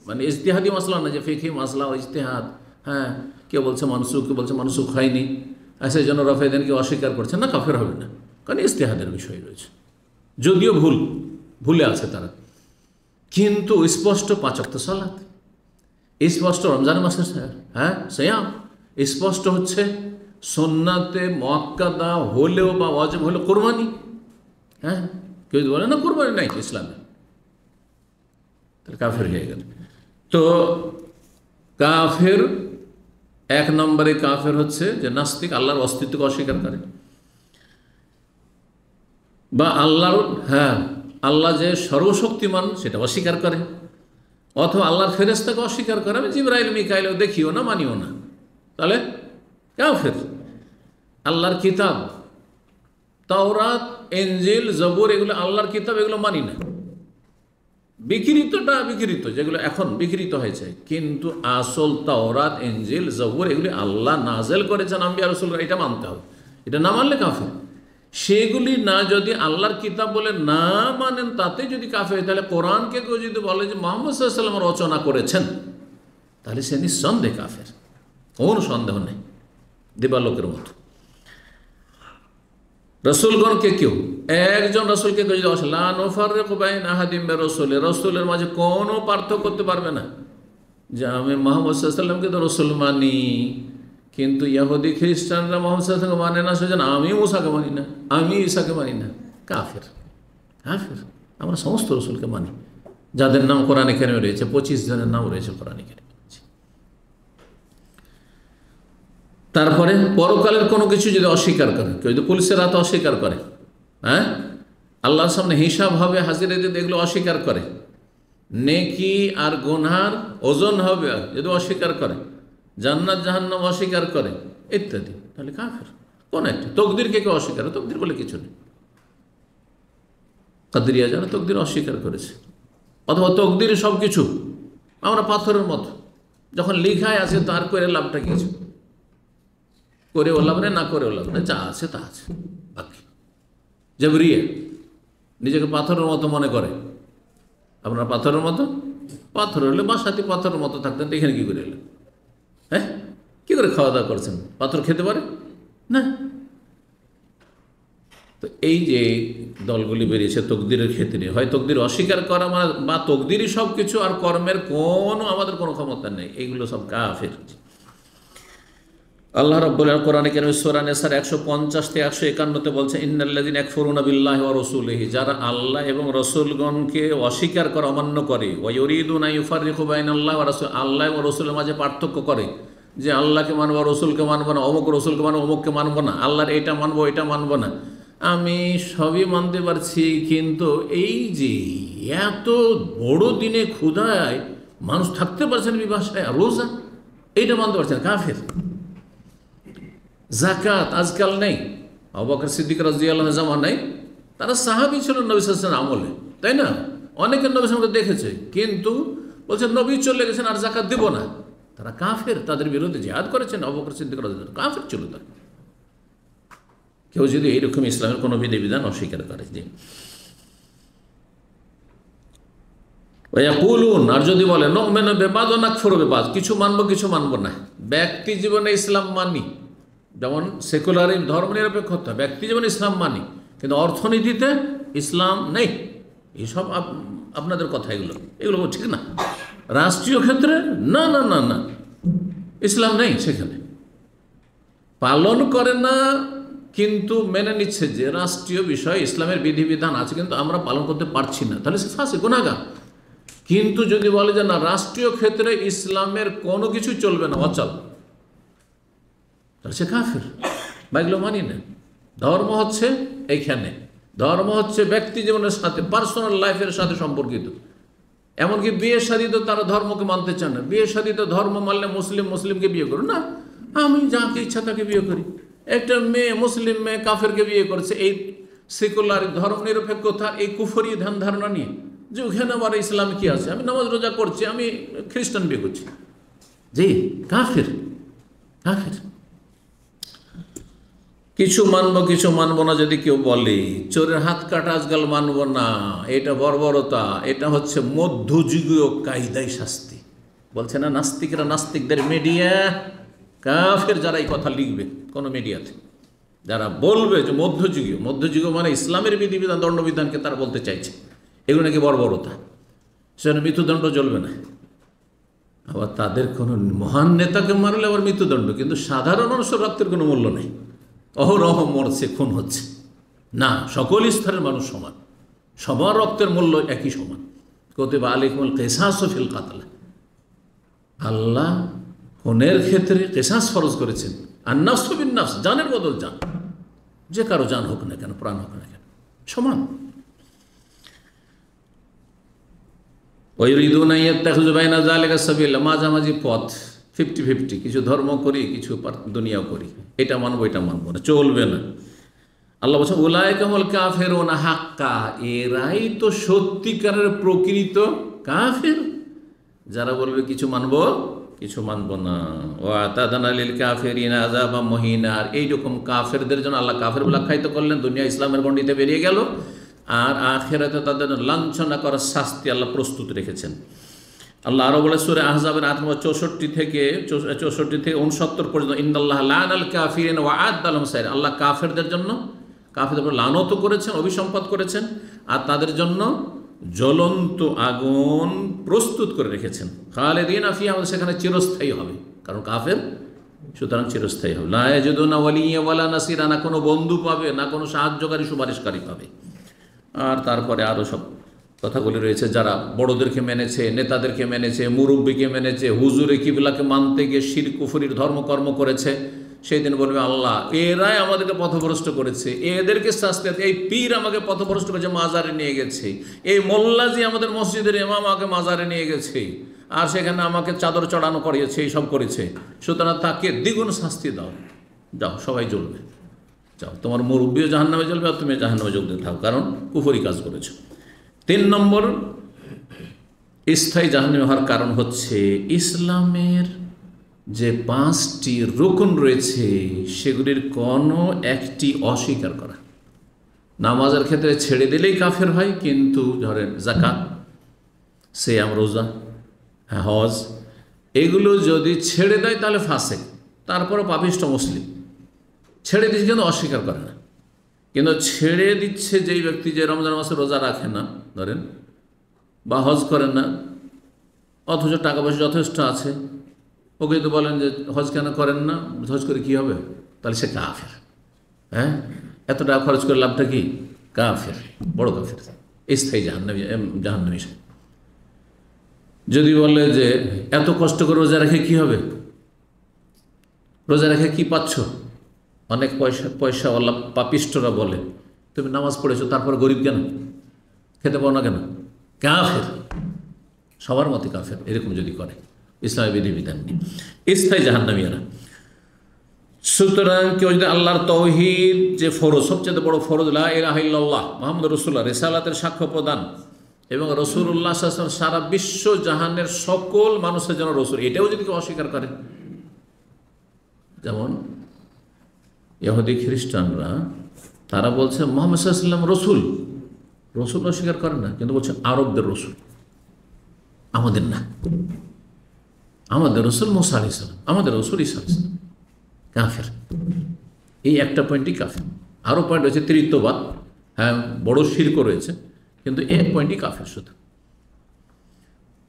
মানে ইজতিহাদি মাসলা না, যে ফিকহি মাসলা ও ইজতিহাদ। হ্যাঁ, কেউ বলছে মানসুখ, কেউ বলছে মানসুখ হয়নি, সেই জন্য রফেদেনকে অস্বীকার করছে না, কাফের হবে না, কারণ ইজতিহাদের বিষয় রয়েছে। যদিও ভুলে আছে তারা, কিন্তু স্পষ্ট 5 ওয়াক্ত সালাত, স্পষ্ট রমজান মাসের সিয়াম, স্পষ্ট হচ্ছে সুন্নাতে মুআক্কাদা হলেও বা ওয়াজিব হলেও কোরবানি। হ্যাঁ, কেউ বলে না কোরবানি নাই ইসলামে, তাহলে কাফের হয়ে গেল। তো কাফের 1 নম্বরে কাফের হচ্ছে যে নাস্তিক, আল্লাহর অস্তিত্বকে অস্বীকার করে, বা আল্লাহ যে সর্বশক্তিমান সেটা অস্বীকার করে, অথবা আল্লাহর ফেরেশতাকে অস্বীকার করে। আমি জিবরাইল মিকাইলও দেখিও না, মানিও না, তাহলে কাফের। আল্লাহর কিতাব, তাওরাত, ইনজিল, জবুর, এগুলো আল্লাহর কিতাব, এগুলো মানি না। বিকৃতটা বিকৃত, যেগুলো এখন বিকৃত হয়েছে, কিন্তু আসল তাওরাত, ইনজিল, জবুর এগুলি আল্লাহ নাজেল করেছেন আম্বিয়া রাসূলরা, এটা মানতে হবে। এটা না মানলে কাফের। সেগুলি না যদি আল্লাহর কিতাব বলে না মানেন, তাতে যদি কাফের, তাহলে কোরআনকে কেউ যদি বলে যে মুহাম্মদ সাল্লাল্লাহু আলাইহি ওয়াসাল্লাম রচনা করেছেন, তাহলে সে নিঃসন্দেহে কাফের, কোনো সন্দেহ নেই, দিবালোকের মতো। রসুলগণকে কেউ, একজন রসুলকে কেউ যদি লা নুফাররিকু বাইনা আহাদিম মির রাসূলি, রসুলের মাঝে কোনো পার্থক্য করতে পারবে না, যে আমি মুহাম্মদ সাল্লাল্লাহু আলাইহি ওয়াসাল্লামকে তো রসুল মানি, কিন্তু ইহুদি খ্রিস্টানরা মুহাম্মদ সাল্লাল্লাহু আলাইহি ওয়াসাল্লামকে মানে না, সেজন্য আমি মুসাকে মানি না, আমি ঈসাকে মানি না। কাফের, কাফের। আমরা সমস্ত রসুলকে মানি, যাদের নাম কোরআনে কারিমে রয়েছে। 25 জনের নাম রয়েছে কোরআনে কারিমে। তারপরে পরকালের কোনো কিছু যদি অস্বীকার করে, কেউ যদি পুলিশের হাতে অস্বীকার করে, আল্লাহর সামনে হিসাব হবে, হাজিরা দিতে, এগুলো অস্বীকার করে, নেকি আর গুনহার ওজন হবে যদি অস্বীকার করে, জান্নাত জাহান্নাম অস্বীকার করে ইত্যাদি, তাহলে কাফের। কোন একটা তকদিরকে কেউ অস্বীকার, তকদির বলে কিছু নেই। কাদরিয়া যারা তকদির অস্বীকার করেছে, অথবা তকদির সব কিছু আমরা পাথরের মতো, যখন লিখায় আছে তার করে লাভটা কিছু, করেও লাভ নেই, না করেও লাভ নেই, যা আছে তা আছে। বাকি জবরিয়া নিজেকে পাথরের মতো মনে করে। আপনার পাথরের মতো, পাথর হলে বাসাতে পাথরের মতো থাকতেন, এখানে কী করে এলেন? হ্যাঁ, কী করে খাওয়া দাওয়া করছেন? পাথর খেতে পারে না। তো এই যে দলগুলি বেরিয়েছে তকদিরের ক্ষেত্রে, হয় তকদির অস্বীকার করা মানে বা তকদিরই সব কিছু আর কর্মের কোনো আমাদের কোনো ক্ষমতা নেই, এইগুলো সব কাফের। আল্লাহ রাব্বুল আলামিন কোরআনে কারীমে সূরা নিসার 150 থেকে 151 বলছে, ইন্নাল্লাযীনা ইয়াকফুরুনা বিল্লাহি ওয়া রাসূলিহি, যারা আল্লাহ এবং রাসূলগণকে অস্বীকার করে, অমান্য করে, ওয়া ইউরিদুনা ইউফাররিকু বাইনাল্লাহি ওয়া রাসূল, আল্লাহ এবং রাসূলের মাঝে পার্থক্য করে, যে আল্লাহকে মানবো রাসূলকে মানবো না, অমুক রাসূলকে মানবো অমুককে মানবো না, আল্লাহর এটা মানবো এটা মানবো না। আমি সবই মানতে পারছি, কিন্তু এই যে এত বড় দিনে ক্ষুধায় মানুষ থাকতে পারছেন বিভাষায়, রোজা এইটা মানতে পারছেন, কাফের। যাকাত আজকাল নেই, আবু বকর সিদ্দিক রাদিয়াল্লাহু আনহু জামানায় তারা সাহাবী ছিল নবী সাল্লাল্লাহু আলাইহি ওয়াসাল্লাম আমলে, তাই না? অনেকে নবী সাল্লাল্লাহু আলাইহি ওয়াসাল্লামকে দেখেছে, কিন্তু বলছেন নবী চলে গেছেন আর যাকাত দেব না। তারা কাফের, তাদের বিরুদ্ধে জিহাদ করেছেন আবু বকর সিদ্দিক রাদিয়াল্লাহু আনহু, কাফের ছিল তারা। কেউ যদি এইরকম ইসলামের কোনো বিধিবিধান অস্বীকার করে, যে ওয়াকুলুন, আর যদি বলে নুমিনু বিবাদ ওয়া নাকফুরু বিবাদ, কিছু মানবো কিছু মানবো না। ব্যক্তি জীবনে ইসলাম মানি, যেমন সেকুলার ধর্মনিরপেক্ষতা, ব্যক্তি জীবনে ইসলাম মানি, কিন্তু অর্থনীতিতে ইসলাম নেই। এইসব আপনাদের কথা, এগুলো ঠিক না। রাষ্ট্রীয় ক্ষেত্রে না না না না, ইসলাম নেই, সেখানে পালন করে না, কিন্তু মেনে নিচ্ছে যে রাষ্ট্রীয় বিষয় ইসলামের বিধিবিধান আছে, কিন্তু আমরা পালন করতে পারছি না, তাহলে সে ফাসিক, গুনাহগার। কিন্তু যদি বলে যে না, রাষ্ট্রীয় ক্ষেত্রে ইসলামের কোনো কিছু চলবে না, অচল, তাহলে সে কাফের। বা এগুলো মানি না। ধর্ম হচ্ছে এইখানে, ধর্ম হচ্ছে ব্যক্তি জীবনের সাথে, পার্সোনাল লাইফের সাথে সম্পর্কিত। এমনকি বিয়ে শাদী তো তারা ধর্মকে মানতে চান না। বিয়ে শাদী তো ধর্ম মানলে মুসলিমকে বিয়ে করো না, আমি যাকে ইচ্ছা তাকে বিয়ে করি। একটা মেয়ে, মুসলিম মেয়ে কাফেরকে বিয়ে করছে, এই সেকুলার ধর্ম নিরপেক্ষতা, এই কুফরি ধ্যান ধারণা নিয়ে, যে ওখানে আমার ইসলাম কি আছে, আমি নামাজ রোজা করছি, আমি খ্রিস্টান বিয়ে করছি, জি কাফের, কাফের। কিছু মানবো কিছু মানবো না যদি কেউ বলে, চোরের হাত কাটা আজকাল মানবো না, এটা বর্বরতা, এটা হচ্ছে মধ্যযুগীয় কায়দায় শাস্তি। বলছে না নাস্তিকরা, নাস্তিকদের মিডিয়া, কাফের যারা এই কথা লিখবে কোনো মিডিয়াতে, যারা বলবে যে মধ্যযুগীয় মানে ইসলামের বিধিবিধান দণ্ডবিধানকে তারা বলতে চাইছে, এগুলো নাকি বর্বরতা, সেখানে মৃত্যুদণ্ড চলবে না। আবার তাদের কোনো মহান নেতাকে মারলে আবার মৃত্যুদণ্ড, কিন্তু সাধারণ মানুষের রক্তের কোনো মূল্য নেই, অহরহ মরছে, খুন হচ্ছে না। সকল স্তরের মানুষ সমান, সবার রক্তের মূল্য একই সমান। কুতিবা আলাইকুমুল কিসাসু ফিল কাতল, আল্লাহ খুনের ক্ষেত্রে কিসাস ফরজ করেছেন। আর নাফসু বিন নাফস, জানের বদল জান, যে কারো জান হোক না কেন, প্রাণ হোক না কেন, সমান। ওয়াইরিদুনা ইয়াত্তাখিযু বাইনা যালিকা সাবিলা, মাঝামাঝি পথ, 50-50, কিছু ধর্ম করি কিছু দুনিয়াও করি, এটা মানবো এটা মানবো না, চলবে না। আল্লাহ বলছেন উলাইকা হুমুল কাফিরুনা হাক্কা, এরাই তো সত্যিকারের প্রকৃত কাফের, যারা বলবে কিছু মানবো কিছু মানবো না। ওয়া আতাদনা লিল কাফিরিনা আযাবাম মুহিনা, আর এইরকম কাফেরদের জন্য আল্লাহ কাফের বলে আখ্যায়িত করলেন, দুনিয়া ইসলামের গণ্ডিতে বেরিয়ে গেল, আর আখিরাতে তাদের লাঞ্ছনা করার শাস্তি আল্লাহ প্রস্তুত রেখেছেন। আল্লাহ আরো বলে সূরা আহজাবের 64 থেকে 69 পর্যন্ত, ইন্নাল্লাহ লানাল কাফিরিন ওয়া আ'আদ্দা লাহুম সাইর, আল্লাহ কাফেরদের জন্য, কাফেরদের উপর লানত করেছেন, অভিসম্পাত করেছেন, আর তাদের জন্য জ্বলন্ত আগুন প্রস্তুত করে রেখেছেন। খালিদিনা ফিহা, সেখানে চিরস্থায়ী হবে, কারণ কাফের, সুতরাং চিরস্থায়ী হবে। লা ইয়াজিদুনা ওয়ালিয়্যা ওয়ালা নাসিরা, না কোনো বন্ধু পাবে, না কোনো সাহায্যকারী সুপারিশকারী পাবে। আর তারপরে আরও সব কথাগুলি রয়েছে, যারা বড়দেরকে মেনেছে, নেতাদেরকে মেনেছে, মুরব্বীকে মেনেছে, হুজুরে কিবলাকে মানতে গিয়ে শিরক কুফরির ধর্মকর্ম করেছে, সেই দিন বলবে আল্লাহ এরাই আমাদেরকে পথভ্রষ্ট করেছে, এদেরকে শাস্তি, এই পীর আমাকে পথভ্রষ্ট করেছে, মাজারে নিয়ে গেছে, এই মোল্লাজি আমাদের মসজিদের ইমাম আমাকে মাজারে নিয়ে গেছে, আর সেখানে আমাকে চাদর চড়ানো করিয়েছে, এই সব করেছে, সুতরাং তাকে দ্বিগুণ শাস্তি দাও, যাও সবাই জ্বলবে। যাও, তোমার মুরব্বীও জাহান্নামে চলবে আর তুমি জাহান্নামে যোগ দিতে থাকো, কারণ কুফরি কাজ করেছো। 3 নম্বর স্থায়ী জাহান্নামে হওয়ার কারণ হচ্ছে ইসলামের যে 5টি রুকন রয়েছে সেগুলির কোনো একটি অস্বীকার করা। নামাজের ক্ষেত্রে ছেড়ে দিলেই কাফের হয়, কিন্তু ধরেন যাকাত, সিয়াম, রোজা, হজ, এগুলো যদি ছেড়ে দেয় তাহলে ফাসেক, তারপরও পাপিষ্ঠ মুসলিম। ছেড়ে দিচ্ছে কিন্তু অস্বীকার করে না। কিন্তু ছেড়ে দিচ্ছে যেই ব্যক্তি যে রমজান মাসে রোজা রাখে না ধরেন, বা হজ করেন না, অথচ টাকা পয়সা যথেষ্ট আছে, ওকে যদি বলেন যে হজ কেন করেন না, হজ করে কি হবে, তাহলে সে কাফের। হ্যাঁ, এত টাকা খরচ করে লাভটা কি? কাফের, বড় কাফের, স্থায়ী জাহান্নামী। যদি বলে যে এত কষ্ট করে রোজা রেখে কি হবে, রোজা রেখে কি পাচ্ছ, অনেক পয়সাওয়ালা পাপিষ্টরা বলে তুমি নামাজ পড়েছো তারপর গরিব কেন, খেতে পাও না কেন, কাফের, সবার মতে কাফের। এরকম যদি করে ইসলামের বিধিবিধান নেই, স্থায়ী জাহান্নামীরা। সুতরাং কেউ যদি আল্লাহর তাওহীদ যে ফরজ, সবচেয়ে বড় ফরজ লা ইলাহা ইল্লাল্লাহ মুহাম্মদুর রাসূলুল্লাহ, রিসালাতের সাক্ষ্য প্রদান এবং রাসূলুল্লাহ সাল্লাল্লাহু আলাইহি ওয়াসাল্লাম সারা বিশ্ব জাহানের সকল মানুষের জন্য রাসূল, এটাও যদি কেউ অস্বীকার করে, যেমন ইহুদি খ্রিস্টানরা তারা বলছে মুহাম্মদ সাল্লাল্লাহু আলাইহি ওয়াসাল্লাম রসুল, রসুল অস্বীকার করে না, কিন্তু বলছে আরবদের রসুল, আমাদের না, আমাদের রসুল মুসা আলাইহিস সালাম, আমাদের রসুল ঈসা আলাইহিস সালাম। কাফের। এই একটা পয়েন্টই কাফের। আরও পয়েন্ট রয়েছে তৃতীয়বাদ, হ্যাঁ বড় শিরক রয়েছে, কিন্তু এক পয়েন্টই কাফের শুধু।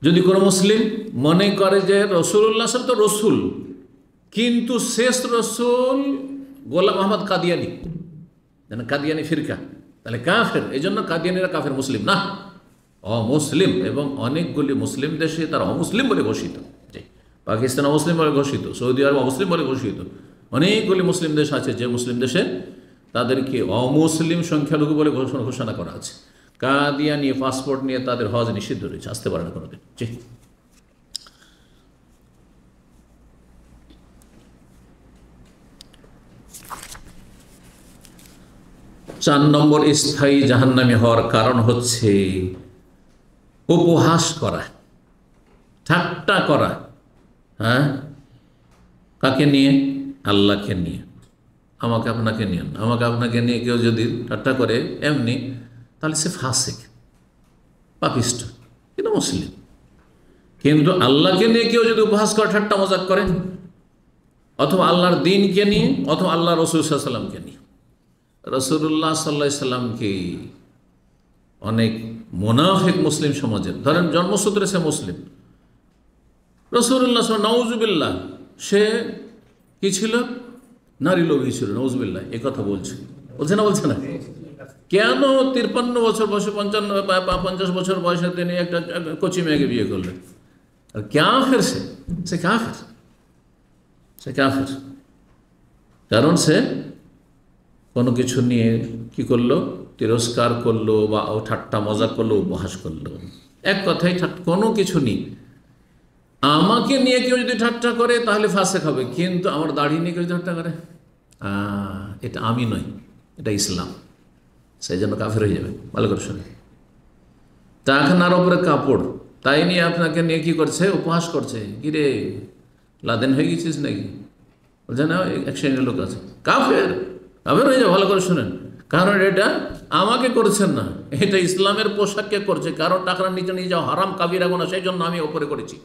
যদি কোনো মুসলিম মনে করে যে রসুল্লাহ সাহেব তো রসুল, কিন্তু শেষ রসুল গোলাম আহমদ কাদিয়ানি, যেন কাদিয়ানি ফিরকা, তাহলে কাফের। এই জন্য কাদিয়ানিরা কাফের, মুসলিম না, অমুসলিম। এবং অনেকগুলি মুসলিম দেশে তারা অমুসলিম বলে ঘোষিত, পাকিস্তান অমুসলিম বলে ঘোষিত, সৌদি আরব অমুসলিম বলে ঘোষিত। অনেকগুলি মুসলিম দেশ আছে যে মুসলিম দেশে তাদেরকে অমুসলিম সংখ্যালঘু বলে ঘোষণা করা আছে। কাদিয়ানি পাসপোর্ট নিয়ে তাদের হজ নিষিদ্ধ রয়েছে, আসতে পারে না কোনোদিন। জি। 4 নম্বর স্থায়ী জাহান্নামী হওয়ার কারণ হচ্ছে উপহাস করা, ঠাট্টা করা। হ্যাঁ, কাকে নিয়ে? আল্লাহকে নিয়ে। আমাকে আপনাকে নিয়ে, আমাকে আপনাকে নিয়ে কেউ যদি ঠাট্টা করে এমনি, তাহলে সে ফাসিক, পাপিষ্ট, কিন্তু মুসলিম। কিন্তু আল্লাহকে নিয়ে কেউ যদি উপহাস করে, ঠাট্টা মজাক করে, অথবা আল্লাহর দ্বীনকে নিয়ে, অথবা আল্লাহ রসুল সাল্লাল্লাহু আলাইহি ওয়াসাল্লামকে নিয়ে, রাসূলুল্লাহ সাল্লাল্লাহু আলাইহি ওয়াসাল্লামকে অনেক মুনাফিক মুসলিম সমাজের, ধরেন জন্মসূত্রে সে মুসলিম, রাসূলুল্লাহ নাউজুবিল্লাহ সে কি ছিল? নারী লোভী ছিল, নাউজুবিল্লাহ, এ কথা বলছে না? বলছে না? কেন 53 বছর বয়সে, 50 বছর বয়সে তিনি একটা কচি মেয়েকে বিয়ে করলেন? আর কাফের, সে কাফের, সে কাফের। কারণ সে কোনো কিছু নিয়ে কি করলো? তিরস্কার করলো, বা ও ঠাট্টা মজা করলো, উপহাস করলো। এক কথাই কোনো কিছু নেই। আমাকে নিয়ে কেউ যদি ঠাট্টা করে তাহলে ফাসেক হবে, কিন্তু আমার দাড়ি নিয়ে কেউ যদি ঠাট্টা করে, এটা আমি নই, এটা ইসলাম, সেই জন্য কাফের হয়ে যাবে। ভালো করে শুনে, টাকনার ওপরে কাপড়, তাই নিয়ে আপনাকে নিয়ে কি করছে? উপহাস করছে। কিরে লাদেন হয়ে গেছিস নাকি? বলছে না, এক শ্রেণীর লোক আছে, কাফের, কাফের হয়ে যাবে। ভালো করে শুনেন, কারণ এটা আমাকে করছেন না, এটা ইসলামের পোশাককে করছে। কারণ টাকরার নিচে নিয়ে যাও হারাম, কাবিরা গুনাহ, সেই জন্য আমি ওপরে করেছি।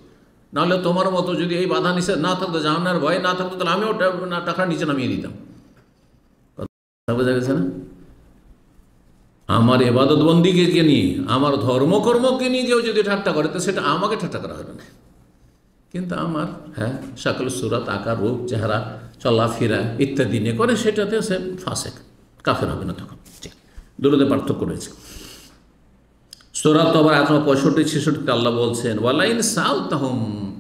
নাহলে তোমার মতো যদি এই বাধা নিষেধ না থাকতো, জাহান্নামের ভয় না থাকতো, তাহলে আমিও টাকার নিচে নামিয়ে দিতাম। বোঝা গেছে না? আমার ইবাদত বন্দিকে নিয়ে, আমার ধর্মকর্মকে নিয়ে কেউ যদি ঠাট্টা করে, তো সেটা আমাকে ঠাট্টা করা হবে না। কিন্তু আমার শাকল সুরাত, আকার, রূপ, চেহারা, চলাফেরা ইত্যাদি নিয়ে করে, সেটাতে সে ফাসেক, কাফের হবে না তখন। দুটোতে পার্থক্য রয়েছে। সূরা তাওবার আয়াত 65-66 আল্লাহ বলছেন, ওয়ালাইন সালতাহুম,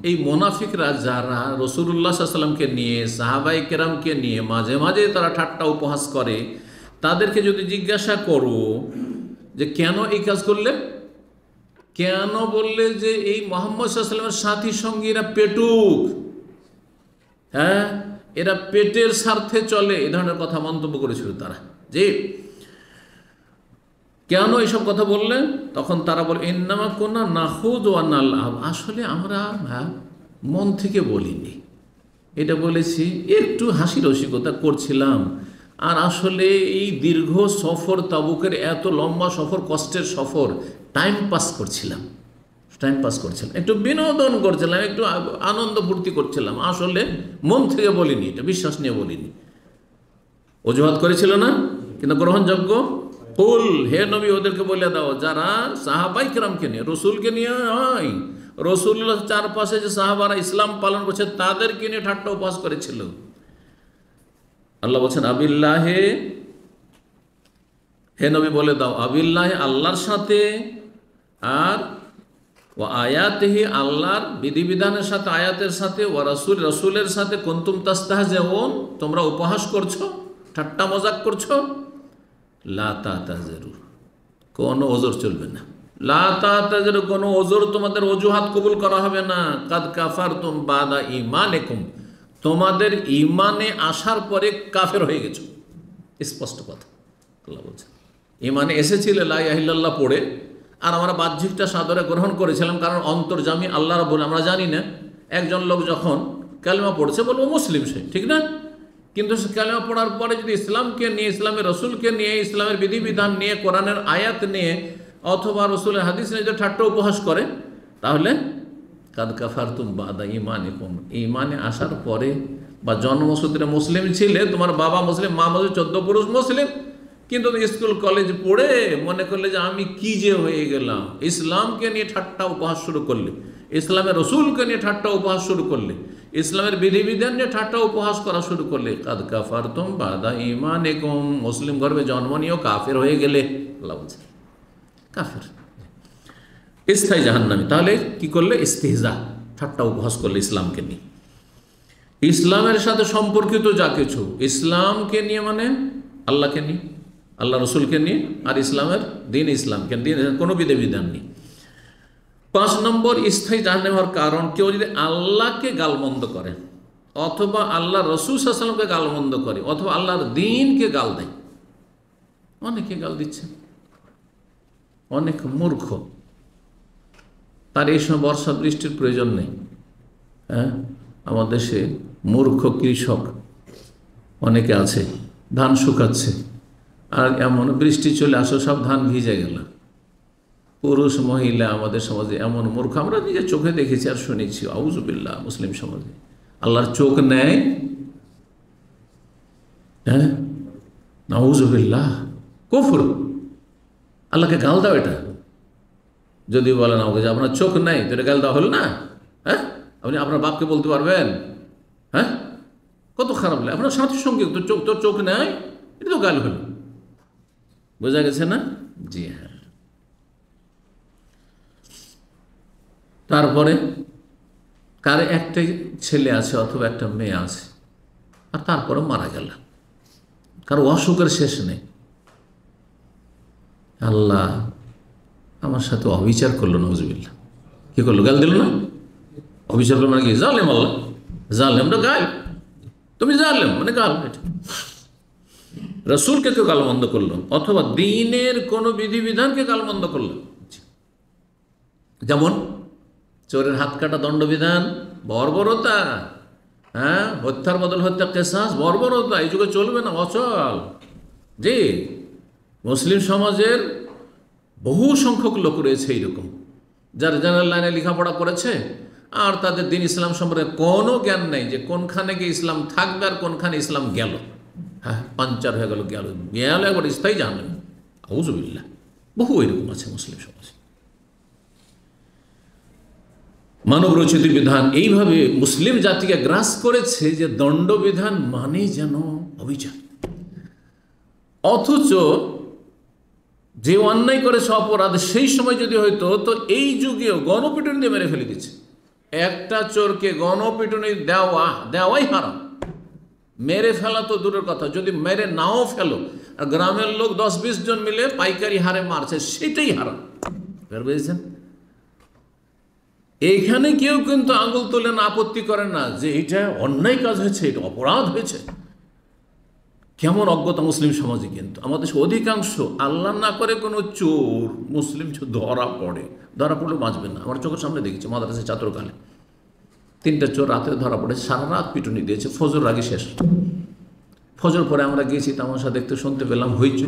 এই মুনাফিকরা যারা রাসূলুল্লাহ সাল্লাল্লাহু আলাইহি ওয়াসাল্লামকে নিয়ে, সাহাবায়ে কেরামকে নিয়ে মাঝে মাঝে তারা ঠাট্টা উপহাস করে, তাদেরকে যদি জিজ্ঞাসা করো যে কেন এই কাজ করলে, কেন বললে যে এই মুহাম্মদ সাল্লাল্লাহু আলাইহি ওয়াসাল্লামের সাথী সঙ্গীরা পেটুক, এরা পেটের স্বার্থে চলে, এ ধরনের কথা মন্তব্য করেছিল তারা। যে কেন এইসব কথা বললেন? তখন তারা বলে ইন্নামা কুন্না নাখুদ ওয়া নালআব, আসলে আমরা মন থেকে বলিনি, এটা বলেছি একটু হাসি রসিকতা করছিলাম। আর আসলে এই দীর্ঘ সফর, তাবুকের এত লম্বা সফর, কষ্টের সফর, টাইম পাস করছিলাম, একটু বিনোদন করছিলাম, একটু আনন্দ ফুর্তি করছিলাম, আসলে মন থেকে বলিনি, এটা বিশ্বাস নিয়ে বলিনি। অজুহাত করেছিল না, কিন্তু গ্রহণযোগ্য। কুল, হে নবী ওদেরকে বলে দাও, যারা সাহাবাই কেরামকে নিয়ে, রসুলকে নিয়ে হয়, রসুল্লাহ চারপাশে যে সাহাবারা ইসলাম পালন করছে তাদেরকে নিয়ে ঠাট্টা উপহাস করেছিল। আল্লাহ বলছেন আবিল্লাহে, হে নবী বলে দাও, আবিল্লাহে আল্লাহর সাথে, আর ও আয়াতেহি আল্লাহর বিধিবিধানের সাথে, আয়াতের সাথে, ও রাসূল রসুলের সাথে কুনতুম তাস্তাহজিউন, তোমরা উপহাস করছো, ঠাট্টা মজাক করছো। লা তা'তাযিরু, কোনো ওজর চলবে না। লা তা'তাযিরু, কোনো ওজর, তোমাদের অজুহাত কবুল করা হবে না। কাদ কাফারতুম বাদা ঈমানিকুম, তোমাদের ঈমানে আসার পরে কাফের হয়ে গেছো, স্পষ্ট কথা। আল্লাহ বলছেন ঈমানে এসেছিল লা ইলাহা ইল্লাল্লাহ পড়ে, আর আমরা বাহ্যিকটা সাদরে গ্রহণ করেছিলাম, কারণ অন্তর্যামী আল্লাহ রাব্বুল, আমরা জানি না একজন লোক যখন কালেমা পড়ছে বলবো মুসলিম সে, ঠিক না? কিন্তু সে কালেমা পড়ার পরে যদি ইসলামকে নিয়ে, ইসলামের রসুলকে নিয়ে, ইসলামের বিধিবিধান নিয়ে, কোরআনের আয়াত নিয়ে অথবা রসুলের হাদিস নিয়ে যে ঠাট্টা উপহাস করে, তাহলে কাদ কাফারতুম বাদা ঈমানিকুম, ঈমানে আসার পরে, বা জন্মসূত্রে মুসলিম ছিলে, তোমার বাবা মুসলিম, মা মুসলিম, 14 পুরুষ মুসলিম, কিন্তু স্কুল কলেজ পড়ে মনে করলে যে আমি কি যে হয়ে গেলাম, ইসলামকে নিয়ে ঠাট্টা উপহাস শুরু করলে, ইসলামের রসুলকে নিয়ে ঠাট্টা উপহাস শুরু করলে, ইসলামের বিধিবিধান নিয়ে ঠাট্টা উপহাস করা শুরু করলে, কাদ কাফারতুম বাদা ঈমানিকুম, মুসলিম গর্ভে জন্ম নিয়েও কাফের হয়ে গেলে। আল্লাহ বলছে কাফের, স্থায়ী জাহান্নামী। তাহলে কি করলে? ইস্তিহজা, ঠাট্টা উপহাস করলে ইসলামকে নিয়ে, ইসলামের সাথে সম্পর্কিত যা কিছু, ইসলামকে নিয়ে মানে আল্লাহকে নিয়ে, আল্লাহ রসুলকে নিয়ে, আর ইসলামের দিন, ইসলামকে নিয়ে কোনো বিধিবিধান নেই। 5 নম্বর স্থায়ী জাহান্নামী হওয়ার কারণ, কেউ যদি আল্লাহকে গালমন্দ করে, অথবা আল্লাহ রসুল সাল্লাল্লাহু আলাইহি ওয়াসাল্লামকে গালমন্দ করে, অথবা আল্লাহর দ্বীনকে গাল দেয়। অনেকে গাল দিচ্ছে, অনেক মূর্খ, তার এই সময় বর্ষা বৃষ্টির প্রয়োজন নেই। হ্যাঁ, আমাদের দেশে মূর্খ কৃষক অনেকে আছে, ধান শুকাচ্ছে, আর এমন বৃষ্টি চলে আসো সব ধান ভিজে গেল। পুরুষ মহিলা আমাদের সমাজে এমন মূর্খ, আমরা নিজের চোখে দেখেছি আর শুনেছি। আউযুবিল্লাহ, মুসলিম সমাজে আল্লাহর চোখ নেয়, হ্যাঁ, আউযুবিল্লাহ, কুফর, আল্লাহকে গাল দাও। এটা যদি বলেন আমাকে যে আপনার চোখ নেই, তো এটা গাল দেওয়া হলো না? হ্যাঁ, আপনি আপনার বাপকে বলতে পারবেন? হ্যাঁ, কত খারাপ লাগে। আপনার সাথীর সঙ্গে তোর চোখ নেই, এটা তো গাল হলো। বোঝা গেছে না? জি হ্যাঁ। তারপরে কার একটা ছেলে আছে অথবা একটা মেয়ে আছে, আর তারপরে মারা গেল, কারো অসুখের শেষ নেই। আল্লাহ আমার সাথে অবিচার করলো, নাউজুবিল্লাহ। কি করলো? গাল দিল না? অবিচার করলো মানে কি? জালেম আল্লাহ, জালেমটা গাল, তুমি জালেম মানে গাল। এটা রসুলকে কেউ গালমন্দ করলো, অথবা দ্বীনের কোনো বিধিবিধানকে গালমন্দ করলো, যেমন চোরের হাত কাটা দণ্ডবিধান, বর্বরতা। হ্যাঁ, হত্যার বদল হত্যা, কেসাস, বর্বরতা। এই যুগে চলবে না, অচল। জি, মুসলিম সমাজের বহু সংখ্যক লোক রয়েছে এইরকম, যারা জেনারেল লাইনে লেখাপড়া করেছে, আর তাদের দিন ইসলাম সম্পর্কে কোনো জ্ঞান নেই, যে কোনখানে গিয়ে ইসলাম থাকবে আর কোনখানে ইসলাম গেল। হ্যাঁ, পাঞ্চার হয়ে গেল, গেল একবার স্থায়ী জাহান্নামী। আউযুবিল্লাহ, বহু এরকম আছে মুসলিম সমাজে। মানব রচিত বিধান এইভাবে মুসলিম জাতিকে গ্রাস করেছে যে দণ্ডবিধান মানে যেন অবিচার, অথচ যে অন্যায় করেছে অপরাধ, সেই সময় যদি হয়তো, তো এই যুগেও গণপিটুনি দিয়ে মেরে ফেলে দিচ্ছে। একটা চোরকে গণপিটুনি দেওয়াই হারাম। মেরে ফেলা তো দূরের কথা, যদি মেরে নাও ফেলো, আর গ্রামের লোক 10-20 জন মিলে পাইকারি হারে মারছে, সেটাই হারাম। বুঝেছেন? এইখানে কেউ কিন্তু আঙুল তোলেন, আপত্তি করেন না যে এটা অন্যায় কাজ হয়েছে, এটা অপরাধ হয়েছে। কেমন অজ্ঞতা মুসলিম সমাজে! কিন্তু আমাদের অধিকাংশ আল্লাহ না করে কোনো চোর মুসলিম ধরা পড়লে বাঁচবে না। আমার চোখের সামনে দেখেছি মাদ্রাসায় ছাত্রকালে 3টে চোর রাতে ধরা পড়ে, সারা রাত পিটুনি দিয়েছে, ফজর আগে শেষ। ফজর পরে আমরা গিয়েছি তামাশা দেখতে, শুনতে পেলাম হইচই,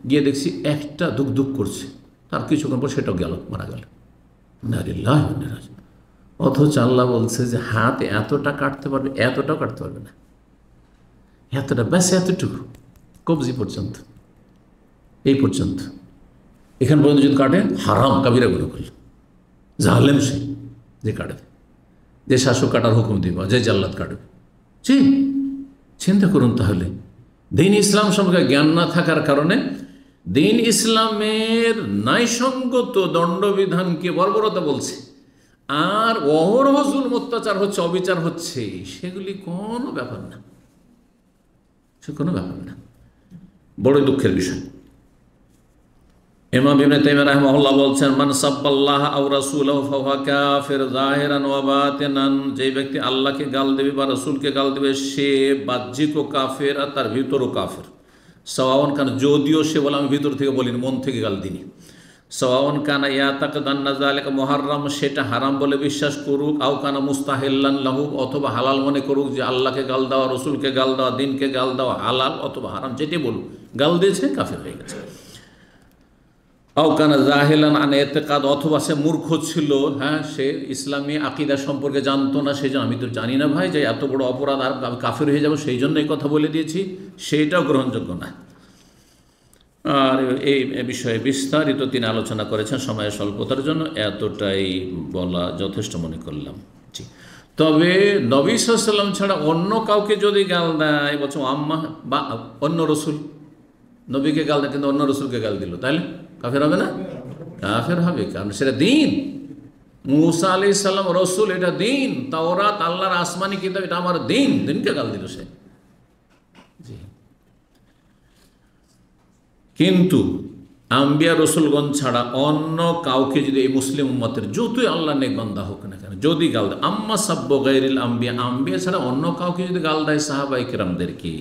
গিয়ে দেখছি একটা দুঃখ দুঃখ করছে, তার কিছুক্ষণ পর সেটাও গেল, মারা গেল। অথচ আল্লাহ বলছে যে হাত এতটা কাটতে পারবে, এতটাও কাটতে পারবে না, এতটা ব্যাস, এতটুকু কবজি পর্যন্ত, এই পর্যন্ত। এখান পর্যন্ত যদি কাটে হারাম কাবিরা গুলো করল, জালেম সে যে কাটে, যে শাসক কাটার হুকুম দিব, যে জাল্লাদ কাটবে। চিন্তা করুন তাহলে, দিন ইসলাম সম্পর্কে জ্ঞান না থাকার কারণে দিন ইসলামের ন্যায়সঙ্গত দণ্ডবিধানকে বর্বরতা বলছে, আর অহরহ জুলম অত্যাচার হচ্ছে, অবিচার হচ্ছে, সেগুলি কোনো ব্যাপার না, সে কোনো ব্যাপার না। বড় দুঃখের বিষয়। ইমাম ইবনে তাইমিয়া রাহিমাহুল্লাহ বলছেন, মান সাব্বাল্লাহ আও রাসূলাহু ফাহুয়া কাফির যাহিরান ওয়া বাতিনান, যে ব্যক্তি আল্লাহকে গাল দেবে বা রাসূলকে গাল দেবে সে বাহ্যিকও কাফের আর তার ভিতরও কাফের। সাওয়াউন কান, যদিও সে বলে আমি ভিতর থেকে বলিনি, মন থেকে গাল দিনি। সাওয়াউন কানা ইয়াতাকাদান্না যালিকা মুহাররাম, সেটা হারাম বলে বিশ্বাস করুক, আও কানা মুস্তাহিল্লান লাহু, অথবা হালাল মনে করুক যে আল্লাহকে গাল দেওয়া, রসুলকে গাল দেওয়া, দিনকে গাল দেওয়া হালাল অথবা হারাম, যেটি বলুক, গাল দিয়েছে কাফের হয়ে গেছে। আও কানা জাহিলান আন ইতিকাদ, অথবা সে মূর্খ ছিল, হ্যাঁ, সে ইসলামী আকিদা সম্পর্কে জানতো না, সেই জন্য আমি তো জানি না ভাই যে এত বড় অপরাধ আর আমি কাফের হয়ে যাবো, সেই জন্য এই কথা বলে দিয়েছি, সেইটাও গ্রহণযোগ্য না। আর এই বিষয়ে বিস্তারিত তিনি আলোচনা করেছেন, সময়ের স্বল্পতার জন্য এতটাই বলা যথেষ্ট মনে করলাম। জি, তবে নবী সাল্লাল্লাহু আলাইহি ওয়াসাল্লাম ছাড়া অন্য কাউকে যদি গাল দেয়, বলছো আম্মা বা অন্য রসুল, নবীকে গাল দেয় কিন্তু অন্য রসুলকে গাল দিল, তাহলে কাফের হবে না? কাফের হবে, কারণ সেটা দিন। মুসা আলাইহিস সালাম রসুল, এটা দিন। তাওরাত আল্লাহর আসমানি কিতাব, এটা আমার দিন, দিনকে গাল দিল সে। জি, কিন্তু আম্বিয়া রসুলগণ ছাড়া অন্য কাউকে যদি এই মুসলিম উম্মতের যতই আল্লাহ নেক বান্দা হোক না কেন যদি গাল দেয়, আম্মা সাব্বু গায়রিল আম্বিয়া, আম্বিয়া ছাড়া অন্য কাউকে যদি গাল দেয়, সাহাবায়ে কেরামদেরকে,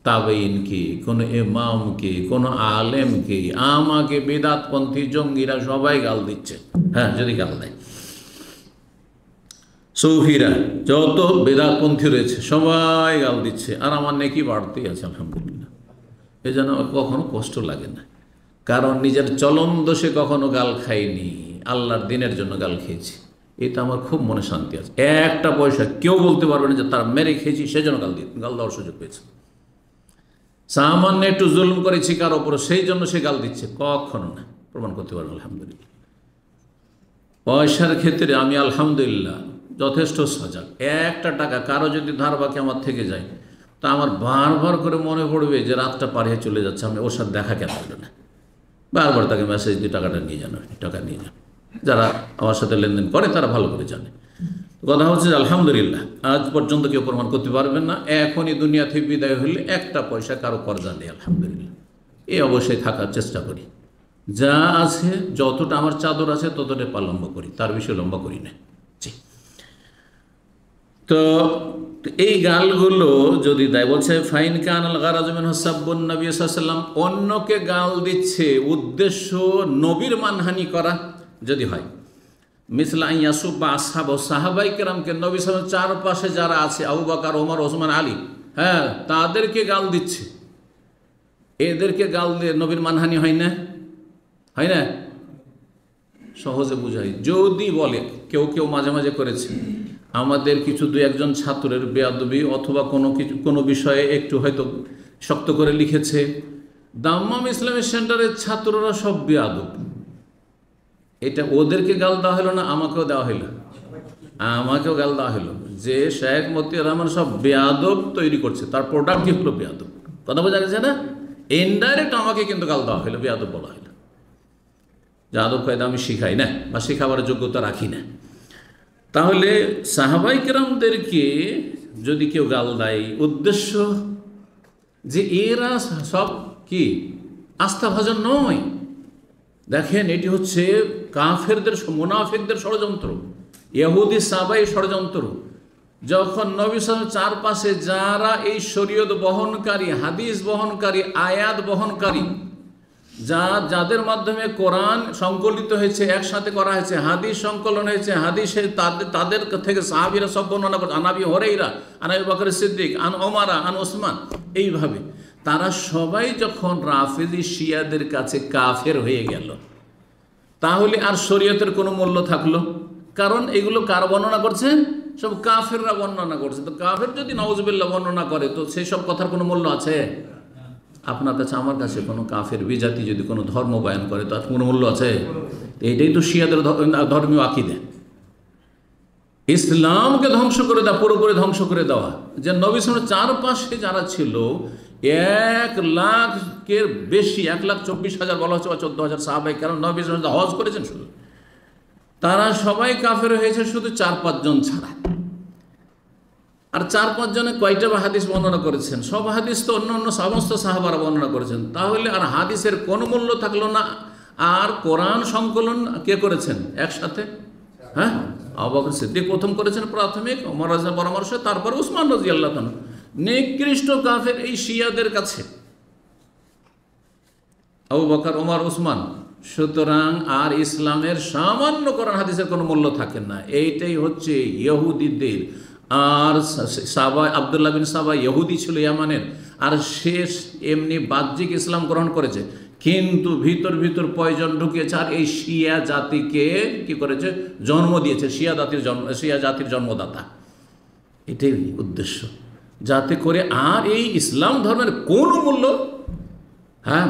তাবেঈনকে, কোনো ইমামকে, কোনো আলেমকে, আমাকে, বিদাতপন্থী জঙ্গিরা সবাই গাল দিচ্ছে। হ্যাঁ, যদি গাল দেয়, সৌফিরা যত বেদাতপন্থী রয়েছে সবাই গাল দিচ্ছে, আর আমার নেকি বাড়তেই আছে আলহামদুলিল্লাহ। এই জন্য কখনো কষ্ট লাগে না, কারণ নিজের চলন দোষে কখনো গাল খাইনি, আল্লাহর দিনের জন্য গাল খেয়েছি, এটা আমার খুব মনে শান্তি আছে। একটা পয়সা কেউ বলতে পারবে না যে তার মেরে খেয়েছি সেজন্য গাল দেওয়ার সুযোগ পেয়েছে। সামান্য একটু জুলুম করেছি কার ওপর, সেই জন্য সে গাল দিচ্ছে, কখনো না, প্রমাণ করতে পারবে আলহামদুলিল্লাহ। পয়সার ক্ষেত্রে আমি আলহামদুলিল্লাহ যথেষ্ট সজাগ। একটা টাকা কারো যদি ধার বাকি আমার থেকে যায়, তা আমার বারবার করে মনে পড়বে যে রাতটা পার হয়ে চলে যাচ্ছে, আমি ওর সাথে দেখা কেন হলো না, বারবার তাকে মেসেজ দিয়ে টাকাটা নিয়ে যান, টাকা নিয়ে যান। যারা আমার সাথে লেনদেন করে তারা ভালো করে জানে। কথা হচ্ছে যে আলহামদুলিল্লাহ আজ পর্যন্ত কেউ প্রমাণ করতে পারবেন না, এখনই দুনিয়া থেকে বিদায় হলে একটা পয়সা কারো কর্জা নেই আলহামদুলিল্লাহ। এই অবশ্যই থাকার চেষ্টা করি, যা আছে যতটা আমার চাদর আছে ততটা পা লম্বা করি, তার বেশি লম্বা করি না। জি, তো এই গালগুলো যদি দেয়, বলছে ফাইন কানাল গারাজু মিনহু সাব্বুন নবী সাল্লাল্লাহু আলাইহি ওয়াসাল্লাম, অন্যকে গাল দিচ্ছে উদ্দেশ্য নবীর মানহানি করা যদি হয়, মিসলা ইয়াসুব বা আসহাব, সাহাবাই কেরামকে, নবী সাল্লাল্লাহু আলাইহি ওয়াসাল্লাম চারপাশে যারা আছে, আবু বকর, ওমর, ওসমান, আলী, হ্যাঁ, তাদেরকে গাল দিচ্ছে, এদেরকে গাল দিয়ে নবীর মানহানি হয় না? হয় না? সহজে বুঝাই, যদি বলে কেউ কেউ মাঝে মাঝে করেছে, আমাদের কিছু দু একজন ছাত্রের বেয়াদবি অথবা কোনো বিষয়ে একটু হয়তো শক্ত করে লিখেছে, দাম্মাম ইসলামিক সেন্টারের ছাত্ররা সব বেয়াদব, এটা ওদেরকে গাল দেওয়া হলো না? আমাকেও দেওয়া হইল, আমাকেও গাল দেওয়া হলো যে শেখ মতিউর রহমান সব বেয়াদব তৈরি করছে, তার প্রোডাক্টই হলো বেয়াদব। কথা বোঝা গেছে না? ইনডাইরেক্ট আমাকে কিন্তু গাল দেওয়া হলো, বেয়াদব বলা হলো। যে আদব কায়দা আমি শিখাই না বা শিখাবার যোগ্যতা রাখি না। তাহলে সাহাবাই কেরামদেরকে যদি কেউ গাল দেয়, উদ্দেশ্য যে এরা সব কি আস্থাভাজন নয়, দেখেন, এটি হচ্ছে কাফেরদের, মুনাফিকদের ষড়যন্ত্র, ইহুদি সাহাবাই ষড়যন্ত্র। যখন নবী সাল্লাল্লাহু আলাইহি ওয়াসাল্লাম চারপাশে যারা এই শরীয়ত বহনকারী, হাদিস বহনকারী, আয়াত বহনকারী, যাদের মাধ্যমে কোরআন সংকলিত হয়েছে, একসাথে করা হয়েছে, হাদিস সংকলন হয়েছে, হাদিসে তাদের থেকে সাহাবীরা সব বর্ণনা করছে, আন আবি হুরায়রা, আন আবি বকর সিদ্দিক, আন ওমর, আন ওসমান, এইভাবে তারা সবাই যখন রাফেজি শিয়াদের কাছে কাফের হয়ে গেল, তাহলে আর শরীয়তের কোনো মূল্য থাকলো? কারণ এগুলো কার বর্ণনা করছেন? সব কাফেররা বর্ণনা করছে। তো কাফের যদি নাউজুবিল্লাহ বর্ণনা করে, তো সেই সব কথার কোনো মূল্য আছে? আপনার কাছে, আমার কাছে কোনো কাফের বিজাতি যদি কোনো ধর্ম বয়ান করে, তার কোনো মূল্য আছে? এইটাই তো শিয়াদের ধর্মীয় আকীদা, ইসলামকে ধ্বংস করে দেওয়া, পুরোপুরি ধ্বংস করে দেওয়া। যে নবী সাল্লাল্লাহু চারপাশে যারা ছিল, 1 লাখের বেশি, 1,24,000 বলা হচ্ছে, বা 14,000 সাহাবায়ে কেরাম নবী সাল্লাল্লাহু হজ করেছেন শুধু, তারা সবাই কাফের হয়েছে শুধু 4-5 জন ছাড়া। আর 4-5 জনে কয়টা বা হাদিস বর্ণনা করেছেন? সব হাদিস তো অন্য অন্য সমস্ত সাহাবারা বর্ণনা করেছেন। তাহলে আর হাদিসের কোনো মূল্য থাকলো না। আর কোরআন সংকলন কে করেছেন একসাথে? হ্যাঁ, আবু বকর সিদ্দিক প্রথম করেছেন প্রাথমিক, ওমর রাদিয়াল্লাহু পরামর্শ, তারপর উসমান রাদিয়াল্লাহু তাআলা। নিকৃষ্ট কাফের এই শিয়াদের কাছে আবু বকর, ওমর, উসমান। সুতরাং আর ইসলামের সামান্য কোরআন হাদিসের কোনো মূল্য থাকে না। এইটাই হচ্ছে ইহুদিদের। আর সাবা, আব্দুল্লাহ বিন সাবা ইহুদি ছিল ইয়ামানের, আর শেষ এমনি বাহ্যিক ইসলাম গ্রহণ করেছে, কিন্তু ভিতর ভিতর পয়জন ঢুকিয়েছে। আর এই শিয়া জাতিকে কি করেছে? জন্ম দিয়েছে, শিয়া জাতির জন্মদাতা। এটাই উদ্দেশ্য, যাতে করে আর এই ইসলাম ধর্মের কোনো মূল্য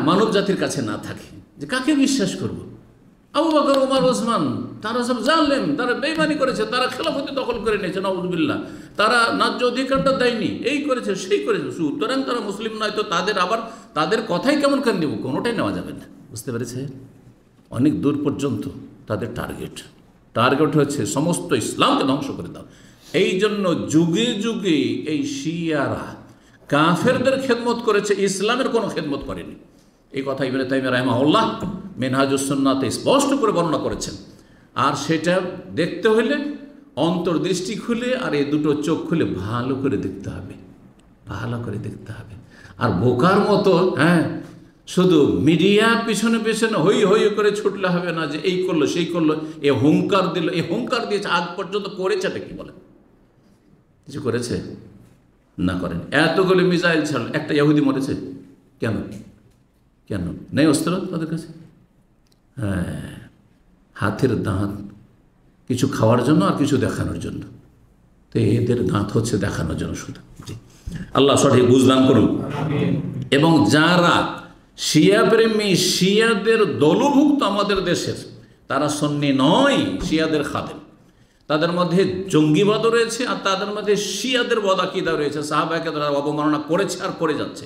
মানব জাতির কাছে না থাকে। যে কাকে বিশ্বাস করব? আবু বকর, ওমর, ওসমান, তারা সব জানলেন, তারা বেঈমানি করেছে, তারা খেলাফতি দখল করে নিয়েছে, নাউযুবিল্লাহ, তারা ন্যায্য অধিকারটা দেয়নি, এই করেছে, সেই করেছে। সুতরাং তারা মুসলিম নয়, তো তাদের কথাই কেমন করে নেব? কোনোটাই নেওয়া যাবে না। বুঝতে পেরেছে? অনেক দূর পর্যন্ত তাদের টার্গেট হচ্ছে সমস্ত ইসলামকে ধ্বংস করে দাও। এই জন্য যুগে যুগে এই শিয়ারা কাফেরদের খেদমত করেছে, ইসলামের কোনো খেদমত করেনি। এই কথা ইবনে তাইমিয়া রাহিমাহুল্লাহ মিনহাজুস সুন্নাতে স্পষ্ট করে বর্ণনা করেছেন। আর সেটা দেখতে হলে অন্তর্দৃষ্টি খুলে আর এই দুটো চোখ খুলে ভালো করে দেখতে হবে, ভালো করে দেখতে হবে। আর বোকার মতো শুধু মিডিয়া পিছনে পিছনে হই হই করে ছুটলে হবে না, যে এই করলো, সেই করলো, এ হুঙ্কার দিল, এ হুঙ্কার দিয়েছে। আজ পর্যন্ত করেছেটা কি বলেন? কিছু করেছে? না, করেন। এতগুলো মিসাইল ছাড়ল, একটা ইহুদি মরেছে কেন? কেন নেই অস্ত্র তাদের কাছে? হাতের দাঁত কিছু খাওয়ার জন্য আর কিছু দেখানোর জন্য। তো এদের দাঁত হচ্ছে দেখানোর জন্য শুধু। আল্লাহ সঠিক বুঝদান করুন। এবং যারা শিয়া প্রেমী, শিয়াদের দলভুক্ত আমাদের দেশের, তারা সুন্নি নয়, শিয়াদের খাদেম। তাদের মধ্যে জঙ্গিবাদও রয়েছে, আর তাদের মধ্যে শিয়াদের বদাকিদা রয়েছে। সাহাবাকে তারা অবমাননা করেছে আর করে যাচ্ছে।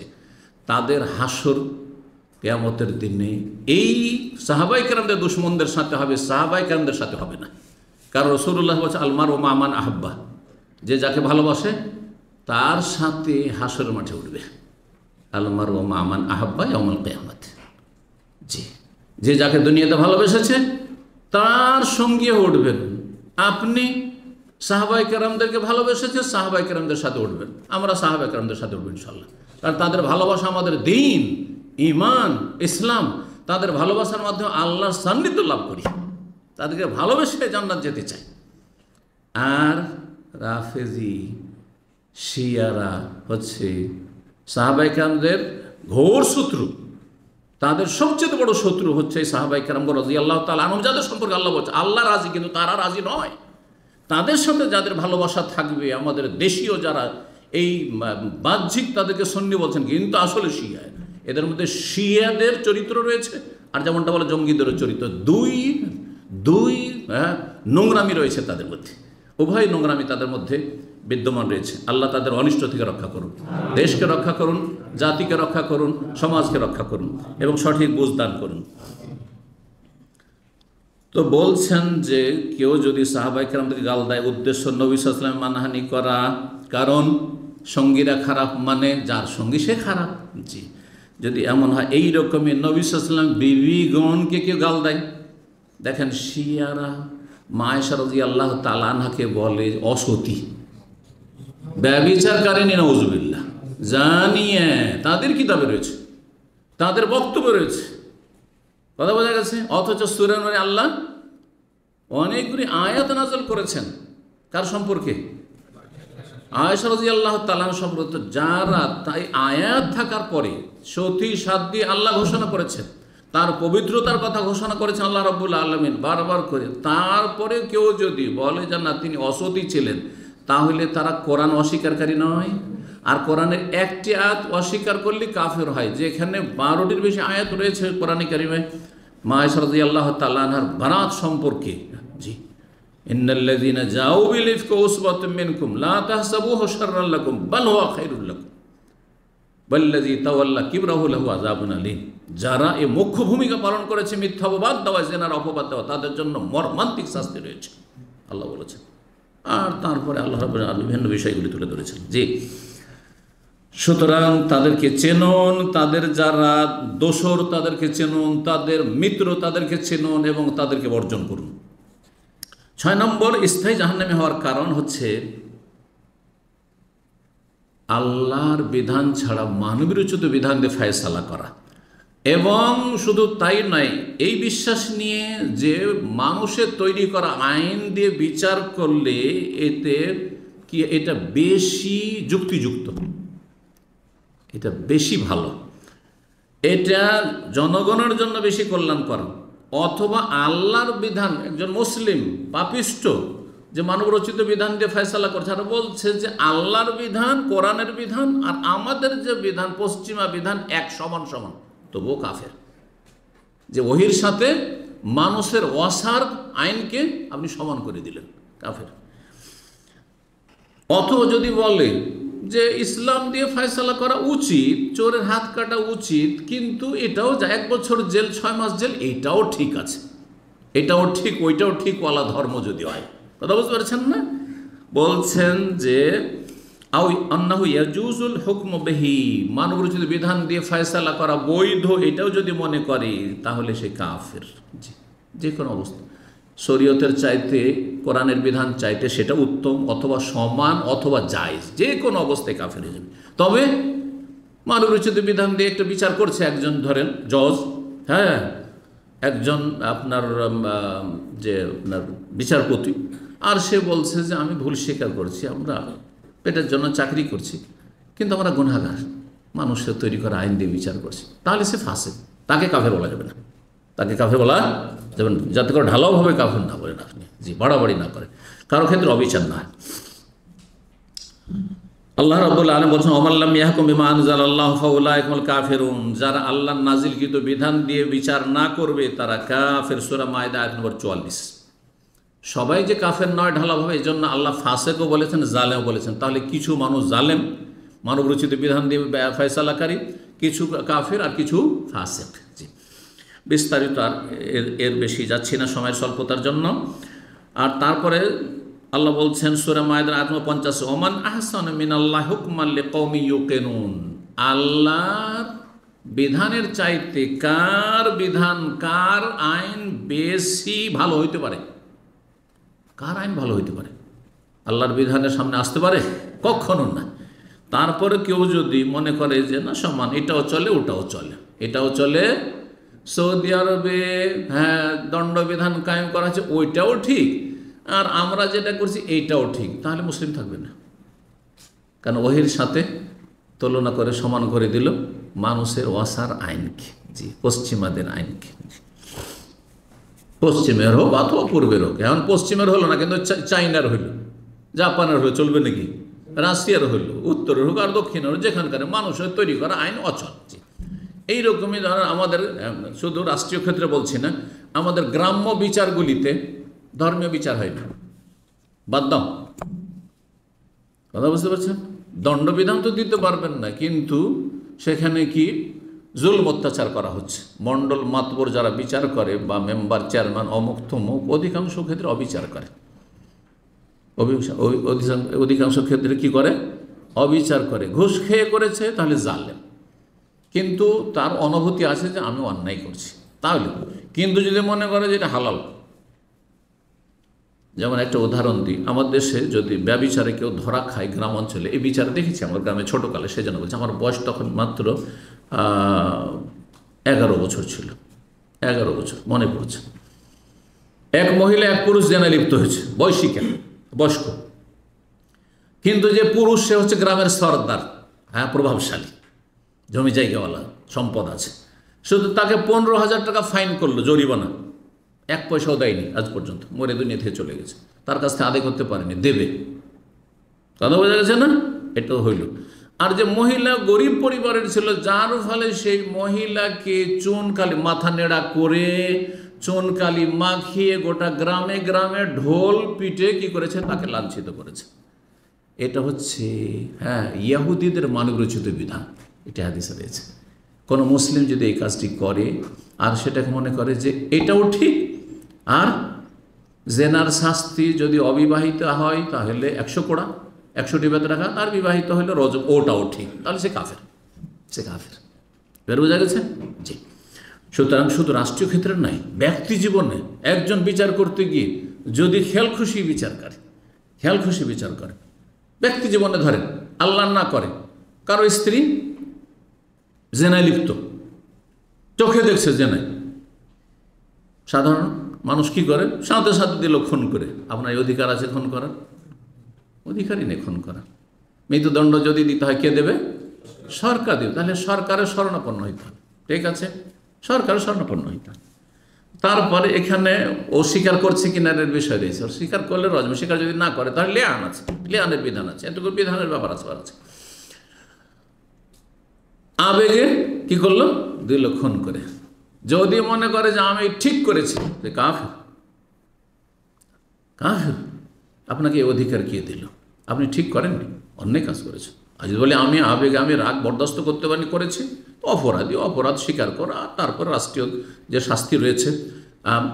তাদের হাসর কিয়ামতের দিনে এই সাহাবাই কেরামদের দুশমনদের সাথে হবে, সাহাবাই কেরামদের সাথে হবে না। কারণ রাসূলুল্লাহ বলেছে, আলমার ও মামান আহাব্বা, যে যাকে ভালোবাসে তার সাথে হাসর মাঠে উঠবে। আলমার ও মামান আহাব্বা ইয়াউমুল কিয়ামত। জি, যে যাকে দুনিয়াতে ভালোবেসেছে তার সঙ্গে উঠবেন। আপনি সাহাবাই কেরামদেরকে ভালোবেসেছে, সাহাবাই কেরামদের সাথে উঠবেন। আমরা সাহাবাই কেরামদের সাথে উঠবেন ইনশাআল্লাহ। কারণ তাদের ভালোবাসা আমাদের দ্বীন, ইমান, ইসলাম। তাদের ভালোবাসার মাধ্যমে আল্লাহর সান্নিধ্য লাভ করি, তাদেরকে ভালোবেসে জান্নাত যেতে চাই। আর রাফেজি শিয়ারা হচ্ছে সাহাবাই কেরামদের ঘোর শত্রু। তাদের সবচেয়ে বড় শত্রু হচ্ছে সাহাবাই কেরাম রাদিয়াল্লাহু তাআলা আনহুম, যাদের সম্পর্কে আল্লাহ বলছে আল্লাহ রাজি, কিন্তু তারা রাজি নয়। তাদের সাথে যাদের ভালোবাসা থাকবে, আমাদের দেশীয় যারা এই বাহ্যিক তাদেরকে সুন্নি বলছেন, কিন্তু আসলে শিয়া। এদের মধ্যে শিয়াদের চরিত্র রয়েছে, আর যেমনটা বলে জঙ্গিদেরও চরিত্র। দুই নোংরামি রয়েছে তাদের মধ্যে, উভয় নোংরামি তাদের মধ্যে বিদ্যমান রয়েছে। আল্লাহ তাদের অনিষ্ট থেকে রক্ষা করুন, দেশকে রক্ষা করুন, জাতিকে রক্ষা করুন, সমাজকে রক্ষা করুন এবং সঠিক বুঝ দান করুন। তো বলছেন যে কেউ যদি সাহাবায়ে কেরামদেরকে গাল দেয়, উদ্দেশ্য নবী সাল্লাল্লাহু আলাইহি ওয়াসাল্লাম মানহানি করা, কারণ সঙ্গীরা খারাপ, মানে যার সঙ্গী সে খারাপ। জি, যদি এমন হয় এই রকমই নবী সাল্লাল্লাহু আলাইহি ওয়াসাল্লাম বিবিগণকে কেউ গাল দেয়, দেখেন শিয়ারা মা আয়েশা রাদিয়াল্লাহু তাআলা আনহাকে বলে অসতী, ব্যভিচারকারিনী, নাউযুবিল্লাহ, জানিয়ে তাদের কিতাবে রয়েছে, তাদের বক্তব্য রয়েছে, কথা বোঝা গেছে। অথচ সূরা নূরে আল্লাহ অনেকগুলি আয়াত নাযিল করেছেন কার সম্পর্কে? আয়েশা রাদিয়াল্লাহু তাআলা সম্পর্কে। যারা তাই আয়াত থাকার পরে সতী সাধ্বী আল্লাহ ঘোষণা করেছেন, তার পবিত্রতার কথা ঘোষণা করেছেন আল্লাহ রাব্বুল আলামিন বারবার করে, তারপরে কেউ যদি বলে যে না তিনি অসতী ছিলেন, তাহলে তারা কোরআন অস্বীকারী নয়। আর কোরআনের একটি আয়াত অস্বীকার করলে কাফের হয়, যেখানে 12টির বেশি আয়াত রয়েছে কোরআনে কারিমে মা আয়েশা রাদিয়াল্লাহু তাআলা আনহার বারাত সম্পর্কে। জি, ইন্নাল্লাযীনা জাউ বিল ইফকি উসবাতুম মিনকুম লা তাহসাবুহু শাররান লাকুম বাল হুয়া খায়রুল লাকুম ওয়াল্লাযী তাওয়াল্লা কিবরাহু লাহু আযাবুন আলীম। যারা এই মুখ্য ভূমিকা পালন করেছে মিথ্যা অপবাদ দেওয়া, জেনার অপবাদ দেওয়া, তাদের জন্য মর্মান্তিক শাস্তি রয়েছে আল্লাহ বলেছেন। আর তারপরে আল্লাহ রাব্বুল আলামিন বিভিন্ন বিষয়গুলি তুলে ধরেছেন। জি, সুতরাং তাদেরকে চেনুন, তাদের যারা দোসর তাদেরকে চেনুন, তাদের মিত্র তাদেরকে চেনুন এবং তাদেরকে বর্জন করুন। 6 নম্বর স্থায়ী জাহান্নামে হওয়ার কারণ হচ্ছে আল্লাহর বিধান ছাড়া মানবীরচিত বিধান দিয়ে ফয়সালা করা। এবং শুধু তাই নয়, এই বিশ্বাস নিয়ে যে মানুষের তৈরি করা আইন দিয়ে বিচার করলে এতে কি এটা বেশি যুক্তিযুক্ত, এটা বেশি ভালো, এটা জনগণের জন্য বেশি কল্যাণকর, অথবা আল্লাহর বিধান, একজন মুসলিম পাপিষ্ট যে মানবরচিত বিধান দিয়ে ফয়সালা করছে, আর বলছে যে আল্লাহর বিধান, কোরআনের বিধান আর আমাদের যে বিধান পশ্চিমা বিধান এক সমান সমান, তবুও কাফের। যে ওহির সাথে মানুষের অসার আইনকে আপনি সমান করে দিলেন, কাফের। অথবা যদি বলে যে ইসলাম দিয়ে ফয়সালা করা উচিত, চোরের হাত কাটা উচিত, কিন্তু এটাও 1 বছর জেল 6 মাস জেল, এটাও ঠিক আছে, এটাও ঠিক ওইটাও ঠিক, ওয়ালা ধর্ম যদি হয়, কথা বুঝতে পারছেন না? বলছেন যে আন্নাহু ইয়াজুজুল হুকমু বিহি, মানবরচিত বিধান দিয়ে ফয়সালা করা বৈধ, এটাও যদি মনে করে তাহলে সে কাফের। যে কোনো অবস্থা শরীয়তের চাইতে কোরআনের বিধান চাইতে সেটা উত্তম অথবা সমান অথবা জায়েজ, যে কোনো অবস্থায় কাফের হয়ে যাবে। তবে মানবরচিত বিধান দিয়ে একটা বিচার করছে একজন, ধরেন জজ, হ্যাঁ, একজন আপনার যে আপনার বিচারপতি, আর সে বলছে যে আমি ভুল স্বীকার করছি, আমরা পেটের জন্য চাকরি করছি, কিন্তু আমরা গুনাহগার, মানুষের তৈরি করা আইন দিয়ে বিচার করছি, তাহলে সে ফাসিক, তাকে কাফের বলা যাবে না, তাকে কাফের বলা যাবে না, যাতে করে ঢালাওভাবে কাফের না বলেন আপনি, জি, বাড়াবাড়ি না করে, কারো ক্ষেত্রে অবিচার না হয়। আল্লাহ রাব্বুল আলামিন বলেছেন ওমাল্লাম ইয়াহকুম বিমা আনজালাল্লাহু ফাউলাইকা হুমুল কাফিরুন, যারা আল্লাহর নাজিলকৃত বিধান দিয়ে বিচার না করবে তারা কাফের। সূরা মায়দা আয়াত নম্বর 44। সবাই যে কাফের নয় ঢালাভাবে, এই জন্য আল্লাহ ফাসেকও বলেছেন, জালেমও বলেছেন। তাহলে কিছু মানুষ জালেম, মানবরচিত বিধান দিয়ে ফয়সালাকারী, কিছু কাফের আর কিছু ফাসেক। জি, বিস্তারিত আর এর বেশি যাচ্ছি না সময়ের স্বল্পতার জন্য। আর তারপরে আল্লাহ বলছেন সূরা মায়দার আয়াত 50, ওমান আহসানু মিনাল্লাহি হুকমান লিকওমি ইউকিনুন, আল্লাহর বিধানের চাইতে কার বিধান, কার আইন বেশি ভালো হইতে পারে? কার আইন ভালো হইতে পারে? আল্লাহর বিধানের সামনে আসতে পারে? কখনো না। তারপরে কেউ যদি মনে করে যে না সমান, এটাও চলে ওটাও চলে, এটাও চলে, সৌদি আরবে হ্যাঁ দণ্ডবিধান কায়েম করা হচ্ছে, ওইটাও ঠিক, আর আমরা যেটা করছি এইটাও ঠিক, তাহলে মুসলিম থাকবে না। কারণ ওহির সাথে তুলনা করে সমান করে দিল মানুষের ওয়াসার আইনকে, জি, পশ্চিমাদের আইনকে, পশ্চিমের হোক অথবা পূর্বের হোক। এখন পশ্চিমের হলো না, কিন্তু চাইনার হইল, জাপানের হলো, চলবে নাকি? রাশিয়ার হইল, উত্তরের হোক আর দক্ষিণের হোক, যেখানকার মানুষের তৈরি করা আইন অচল। এইরকমই ধরেন আমাদের শুধু রাষ্ট্রীয় ক্ষেত্রে বলছি না, আমাদের গ্রাম্য বিচারগুলিতে ধর্মীয় বিচার হয় না, বাদ দাও, কথা বুঝতে পারছেন? দণ্ডবিধান তো দিতে পারবেন না, কিন্তু সেখানে কি জুলম অত্যাচার করা হচ্ছে। মণ্ডল মাতবর যারা বিচার করে বা মেম্বার চেয়ারম্যান অমুক তমুক, অধিকাংশ ক্ষেত্রে অবিচার করে, অধিকাংশ ক্ষেত্রে কি করে? অবিচার করে, ঘুষ খেয়ে করেছে, তাহলে জালেম। কিন্তু তার অনুভূতি আছে যে আমি অন্যায় করছি, তাহলে। কিন্তু যদি মনে করে যে এটা হালাল, যেমন একটা উদাহরণ দিই, আমার দেশে যদি ব্যভিচারে কেউ ধরা খায় গ্রাম অঞ্চলে, এই বিচারে দেখেছি আমার গ্রামে ছোটোকালে, সেই জন্য বলছি। আমার বয়স তখন মাত্র 11 বছর ছিল, 11 বছর মনে পড়ছে। এক মহিলা এক পুরুষ জেনায় লিপ্ত হয়েছে, বয়স্ক, কিন্তু যে পুরুষ সে হচ্ছে গ্রামের সর্দার, হ্যাঁ, প্রভাবশালী, জমি জায়গাওয়ালা, সম্পদ আছে। শুধু তাকে 15,000 টাকা ফাইন করলো, জরিমানা, 1 পয়সাও দেয়নি আজ পর্যন্ত, মরে দুনিয়া থেকে চলে গেছে, তার কাছ থেকে আদায় করতে পারেনি, দেবে। কথা বোঝা গেছে না? এটাও হইল। আর যে মহিলা গরিব পরিবারের ছিল, যার ফলে সেই মহিলাকে চুনকালি মাথা নেড়া করে চুনকালি মাখিয়ে গোটা গ্রামে গ্রামে ঢোল পিটে কি করেছে, তাকে লাঞ্ছিত করেছে। এটা হচ্ছে, হ্যাঁ, ইয়াহুদিদের মানবরচিত বিধান, এটা হাদিসে রয়েছে। কোনো মুসলিম যদি এই কাজটি করে আর সেটাকে মনে করে যে এটাও ঠিক, আর জেনার শাস্তি যদি অবিবাহিত হয় তাহলে 100 কোড়া, 100টি বেত রাখা, আর বিবাহিত হলে রজম, ওটাও ঠিক, তাহলে সে কাফের। বের বোঝা গেছে? জি। সুতরাং শুধু রাষ্ট্রীয় ক্ষেত্রে নয়, ব্যক্তি জীবনে একজন বিচার করতে গিয়ে যদি খেয়াল খুশি বিচার করে, ব্যক্তি জীবনে ধরেন আল্লাহ না করে কারো স্ত্রী জেনায় লিপ্ত, চোখে দেখছে জেনায়, সাধারণ মানুষ কি করে, সাথে সাথে দিল খুন করে। আপনার অধিকার আছে খুন করার? অধিকারই নেই খুন করা। মৃত্যুদণ্ড যদি দিতে হয় কে দেবে? সরকার দেবে। তাহলে সরকারের শরণাপন্ন হইতে হবে, ঠিক আছে, সরকারের শরণাপন্ন হইতে হবে। তারপরে এখানে ও স্বীকার করছে কিনা এর বিষয় রয়েছে। স্বীকার করলে রজম, স্বীকার যদি না করে তাহলে লেয়ান আছে, লেয়ানের বিধান আছে, এটুকু বিধানের ব্যাপার আছে। আবেগে কি করলো, দিল খুন করে। যদি মনে করে যে আমি ঠিক করেছি, কাফের। আপনাকে এই অধিকার কে দিল? আপনি ঠিক করেননি, অন্যায় কাজ করেছেন। আর যদি বলে আমি আবেগে, আমি রাগ বরদাস্ত করতে পারিনি, করেছি, অপরাধ স্বীকার করা, আর তারপর রাষ্ট্রীয় যে শাস্তি রয়েছে,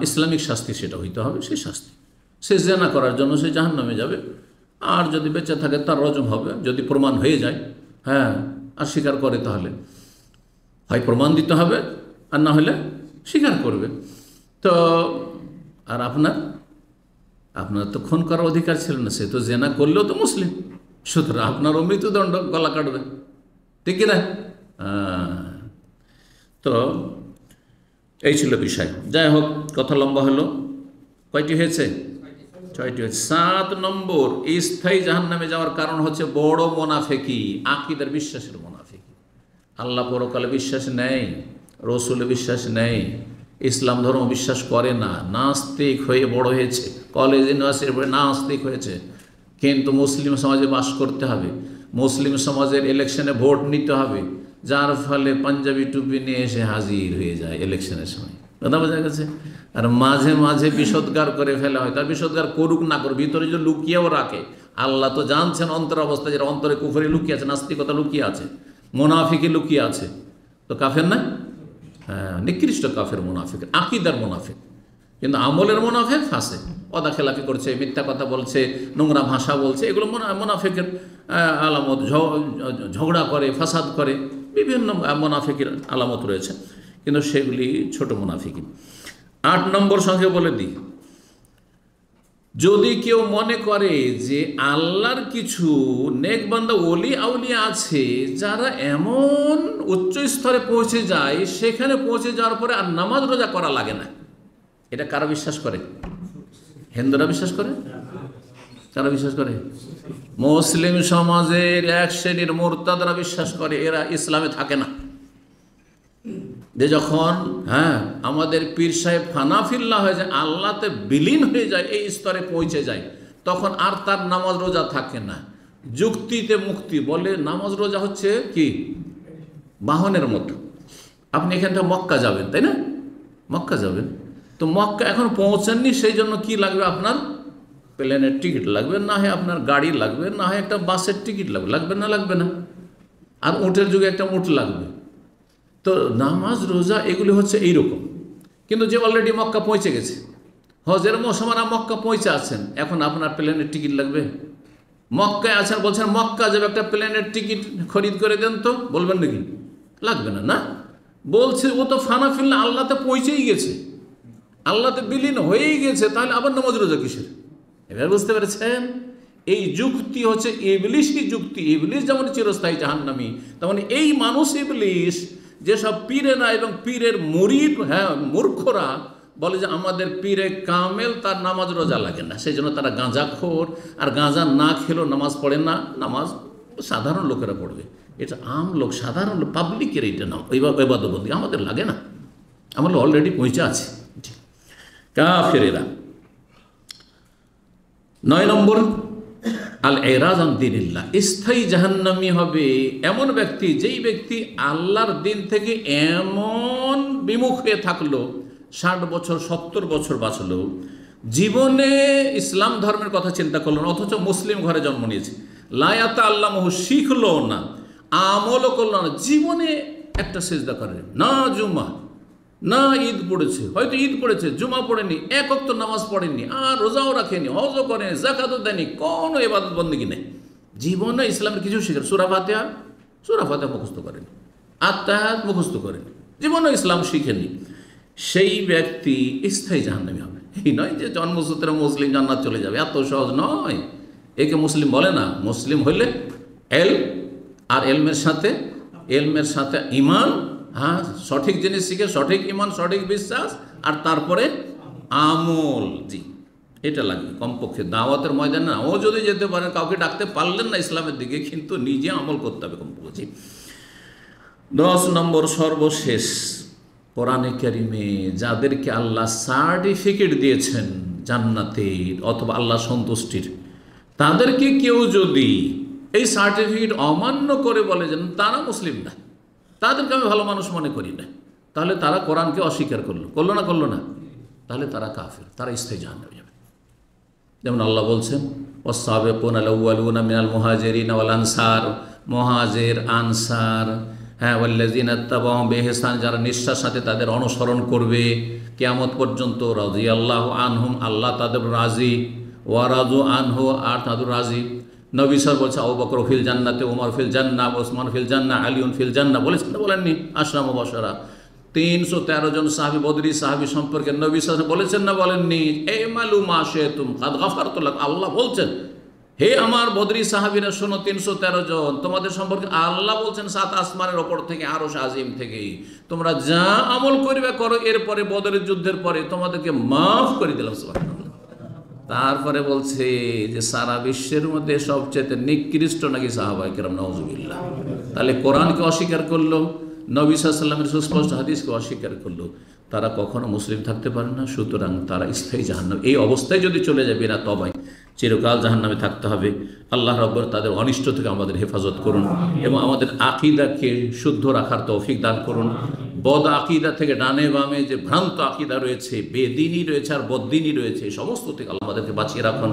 ইসলামিক শাস্তি, সেটা হইতে হবে। সেই শাস্তি, সে জেনা করার জন্য সে জাহান্নামে যাবে, আর যদি বেঁচে থাকে তার রজম হবে, যদি প্রমাণ হয়ে যায়, হ্যাঁ, আর স্বীকার করে তাহলে হয় প্রমাণ দিতে হবে, আর না হলে স্বীকার করবে। তো আর আপনার তো খুন করার অধিকার ছিল না, সে তো জেনা করলেও তো মুসলিম, সুতরাং আপনারও মৃত্যুদণ্ড, গলা কাটবে, ঠিক কিনা? তো এই ছিল বিষয়। যাই হোক, কথা লম্বা হলো। কয়টি হয়েছে? 6টি হয়েছে। 7 নম্বর, স্থায়ী জাহান্নামে যাওয়ার কারণ হচ্ছে বড় মুনাফিকি, আকীদার বিশ্বাসের মুনাফিকি। আল্লাহ পরকালে বিশ্বাস নেই, রসুলে বিশ্বাস নেই, ইসলাম ধর্ম বিশ্বাস করে না, নাস্তিক হয়ে বড় হয়েছে, কলেজ ইউনিভার্সিটির পরে নাস্তিক হয়েছে, কিন্তু মুসলিম সমাজে বাস করতে হবে, মুসলিম সমাজের ইলেকশনে ভোট নিতে হবে, যার ফলে পাঞ্জাবি টুপি নিয়ে এসে হাজির হয়ে যায় ইলেকশনের সময়। কথা বোঝা গেছে? আর মাঝে মাঝে বিষোদ্গার করে ফেলা হয়, তার বিষোদ্গার করুক না করুক, ভিতরে যদি লুকিয়েও রাখে, আল্লাহ তো জানছেন অন্তর অবস্থা, যেটা অন্তরে কুফরি লুকিয়ে আছে, নাস্তিকতা লুকিয়ে আছে, মুনাফিকি লুকিয়ে আছে, তো কাফের না? হ্যাঁ, নিকৃষ্ট কাফের মুনাফিক, আকীদার মুনাফিক। কিন্তু আমলের মুনাফিক ফাঁসে, অদা খেলাফি করছে, মিথ্যা কথা বলছে, নোংরা ভাষা বলছে, এগুলো মুনাফিকের আলামত। ঝগড়া করে, ফাসাদ করে, বিভিন্ন মুনাফিকের আলামত রয়েছে, কিন্তু সেগুলি ছোট মুনাফিকি। 8 নম্বর সঙ্গে বলে দিই, যদি কেউ মনে করে যে আল্লাহর কিছু নেক বান্দা ওলি আউলিয়া আছে যারা এমন উচ্চ স্তরে পৌঁছে যায়, সেখানে পৌঁছে যাওয়ার পরে আর নামাজ রোজা করা লাগে না, এটা কারা বিশ্বাস করে? হিন্দুরা বিশ্বাস করে? কারা বিশ্বাস করে? মুসলিম সমাজের এক শ্রেণীর মুরতাদরা বিশ্বাস করে, এরা ইসলামে থাকে না। যে যখন আমাদের পীর সাহেব ফানাফিল্লাহ হয়ে যায়, আল্লাহতে বিলীন হয়ে যায়, এই স্তরে পৌঁছে যায়, তখন আর তার নামাজ রোজা থাকে না। যুক্তিতে মুক্তি বলে নামাজ রোজা হচ্ছে কি বাহনের মতো। আপনি এখান থেকে মক্কা যাবেন, তাই না? মক্কা যাবেন, তো মক্কা এখন পৌঁছাননি, সেই জন্য কি লাগবে? আপনার প্লেনের টিকিট লাগবে, না হয় আপনার গাড়ি লাগবে, না হয় একটা বাসের টিকিট লাগবে, লাগবে না? আর উটের যুগে একটা উট লাগবে। তো নামাজ রোজা এগুলি হচ্ছে এইরকম। কিন্তু যে অলরেডি মক্কা পৌঁছে গেছে, হজের মৌসুমারা মক্কা পৌঁছে আছেন, এখন আপনার প্লেনের টিকিট লাগবে? মক্কায় আছেন, বলছেন মক্কা যাবে, একটা প্লেনের টিকিট খরিদ করে দেন তো, বলবেন নাকি? লাগবে না। না, বলছে ও তো ফানা ফিল্লা আল্লাহতে পৌঁছেই গেছে, আল্লাহতে বিলীন হয়েই গেছে, তাহলে আবার নামাজ রোজা কিসের? এবার বুঝতে পেরেছেন? এই যুক্তি হচ্ছে ইবলিশই যুক্তি। ইবলিশ যেমন চিরস্থায়ী জাহান্নামী, তেমন এই মানুষ ইবলিশ, যেসব পীরেরা এবং পীরের মুরিদ, হ্যাঁ মূর্খরা বলে যে আমাদের পীরে কামেল, তার নামাজ রোজা লাগে না, সেই জন্য তারা গাঁজাখোর, আর গাঁজা না খেলেও নামাজ পড়ে না। নামাজ সাধারণ লোকেরা পড়বে, এটা আম লোক, সাধারণ পাবলিকের এইটা নাম ইবাদতবন্দি, আমাদের লাগে না, আমরা অলরেডি পৌঁছে আছে। কাফেরেরা। 9 নম্বর, আল এরাজ আন দ্বীনিল্লাহ। স্থায়ী জাহান্নামী হবে এমন ব্যক্তি, যেই ব্যক্তি আল্লাহর দিন থেকে এমন বিমুখ হয়ে থাকলো, 60 বছর 70 বছর বাঁচলো, জীবনে ইসলাম ধর্মের কথা চিন্তা করলো না, অথচ মুসলিম ঘরে জন্ম নিয়েছে, লায়াতা আল্লাহ শিখলো না, আমলও করলো না, জীবনে একটা সিজদা করে না, জুমা না, ঈদ পড়েছে, হয়তো ঈদ পড়েছে, জুমা পড়েনি, এক ওয়াক্ত নামাজ পড়েনি, আর রোজাও রাখেনি, হজও করেনি, যাকাতও দেয়নি, কোনো ইবাদত বন্দেগী নেই, জীবনে ইসলামের কিছু শিখেন, সূরা ফাতিহা মুখস্থ করেনি, আত্মাহাত মুখস্থ করেনি, জীবনে ইসলাম শিখেনি, সেই ব্যক্তি স্থায়ী জাহান্নামী হবে। এই নয় যে জন্মসূত্রে মুসলিম জান্নাত চলে যাবে, এত সহজ নয়। একে মুসলিম বলে না। মুসলিম হইলে আর এলমের সাথে ঈমান, হ্যাঁ সঠিক জিনিস শিখে, সঠিক ঈমান, সঠিক বিশ্বাস, আর তারপরে আমল। জি, এটা লাগবে কমপক্ষে দাওয়াতের ময়দানে। না, ও যদি যেতে পারেন, কাউকে ডাকতে পারলেন না ইসলামের দিকে, কিন্তু নিজে আমল করতে হবে কমপক্ষে। 10 নম্বর, সর্বশেষ, কোরআনে কারিমে যাদেরকে আল্লাহ সার্টিফিকেট দিয়েছেন জান্নাতের অথবা আল্লাহ সন্তুষ্টির, তাদেরকে কেউ যদি এই সার্টিফিকেট অমান্য করে বলে যে তারা মুসলিম না, তাদেরকে আমি ভালো মানুষ মনে করি না, তাহলে তারা কোরআনকে অস্বীকার করলো না, তাহলে তারা কাফের, তারা স্থায়ী জাহান্নামে যাবে। যেমন আল্লাহ বলছেন, ওয়াস-সাবিকুনা আল-আউয়ালুনা মিনাল মুহাজিরিনা ওয়াল আনসার, মুহাজির আনসার, হ্যাঁ, ওয়াল্লাযিনা ইত্তাবাউ বিইহসান, যারা নিষ্ঠার সাথে তাদের অনুসরণ করবে কিয়ামত পর্যন্ত, রাদিয়াল্লাহু আনহুম, আল্লাহ তাদের রাজি, ওয়া রাদু আনহু, আর তাদের রাজি। নবী স্যার বলছে আবু বকর ফিল জান্নাতে, ওমর ফিল জান্নাহ, ওসমান ফিল জান্নাহ, আলিউন ফিল জান্নাহ, বলেছেন না বলেননি? আশরা মুবাশশারা 313 জন সাহাবী, বদরি সাহাবী সম্পর্কে নবী স্যার বলেছেন না বলেননি? ইমালু মা শি'তুম কাদ গাফারতু লাকুম, আল্লাহ বলছেন, হে আমার বদরি সাহাবীরা শোনো, 313 জন তোমাদের সম্পর্কে আল্লাহ বলছেন 7 আসমানের ওপর থেকে, আরশ আজিম থেকে, তোমরা যা আমল করবে করো, এরপরে বদরের যুদ্ধের পরে তোমাদেরকে মাফ করে দিলাম। সুবহানাল্লাহ। তারপরে বলছে যে সারা বিশ্বের মধ্যে সবচেয়ে নিকৃষ্ট নাকি সাহাবায়ে কেরাম, নাউজুবিল্লাহ। তাহলে কোরআনকে অস্বীকার করলো, নবী সাল্লাল্লাহু আলাইহি ওয়াসাল্লামের সুস্পষ্ট হাদিসকে অস্বীকার করলো, তারা কখনো মুসলিম থাকতে পারে না। সুতরাং তারা স্থায়ী জাহান্নাম। এই অবস্থায় যদি চলে যাবে না, তবাই চিরকাল জাহান্নামে থাকতে হবে। আল্লাহ রাব্বুল তাদের অনিষ্ট থেকে আমাদের হেফাজত করুন এবং আমাদের আকীদাকে শুদ্ধ রাখার তৌফিক দান করুন। বদ আকীদা থেকে, ডানে বামে যে ভ্রান্ত আকীদা রয়েছে, বেদিনী রয়েছে আর বদ্দিনী রয়েছে, এই সমস্ত থেকে আল্লাহ আমাদেরকে বাঁচিয়ে রাখুন।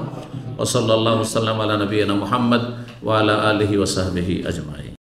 ওয়া সাল্লাল্লাহু ওয়া সাল্লাম আলা নবিয়িনা মুহাম্মদ ওয়া আলা আলিহি ওয়া সাহবিহি আজমাইন।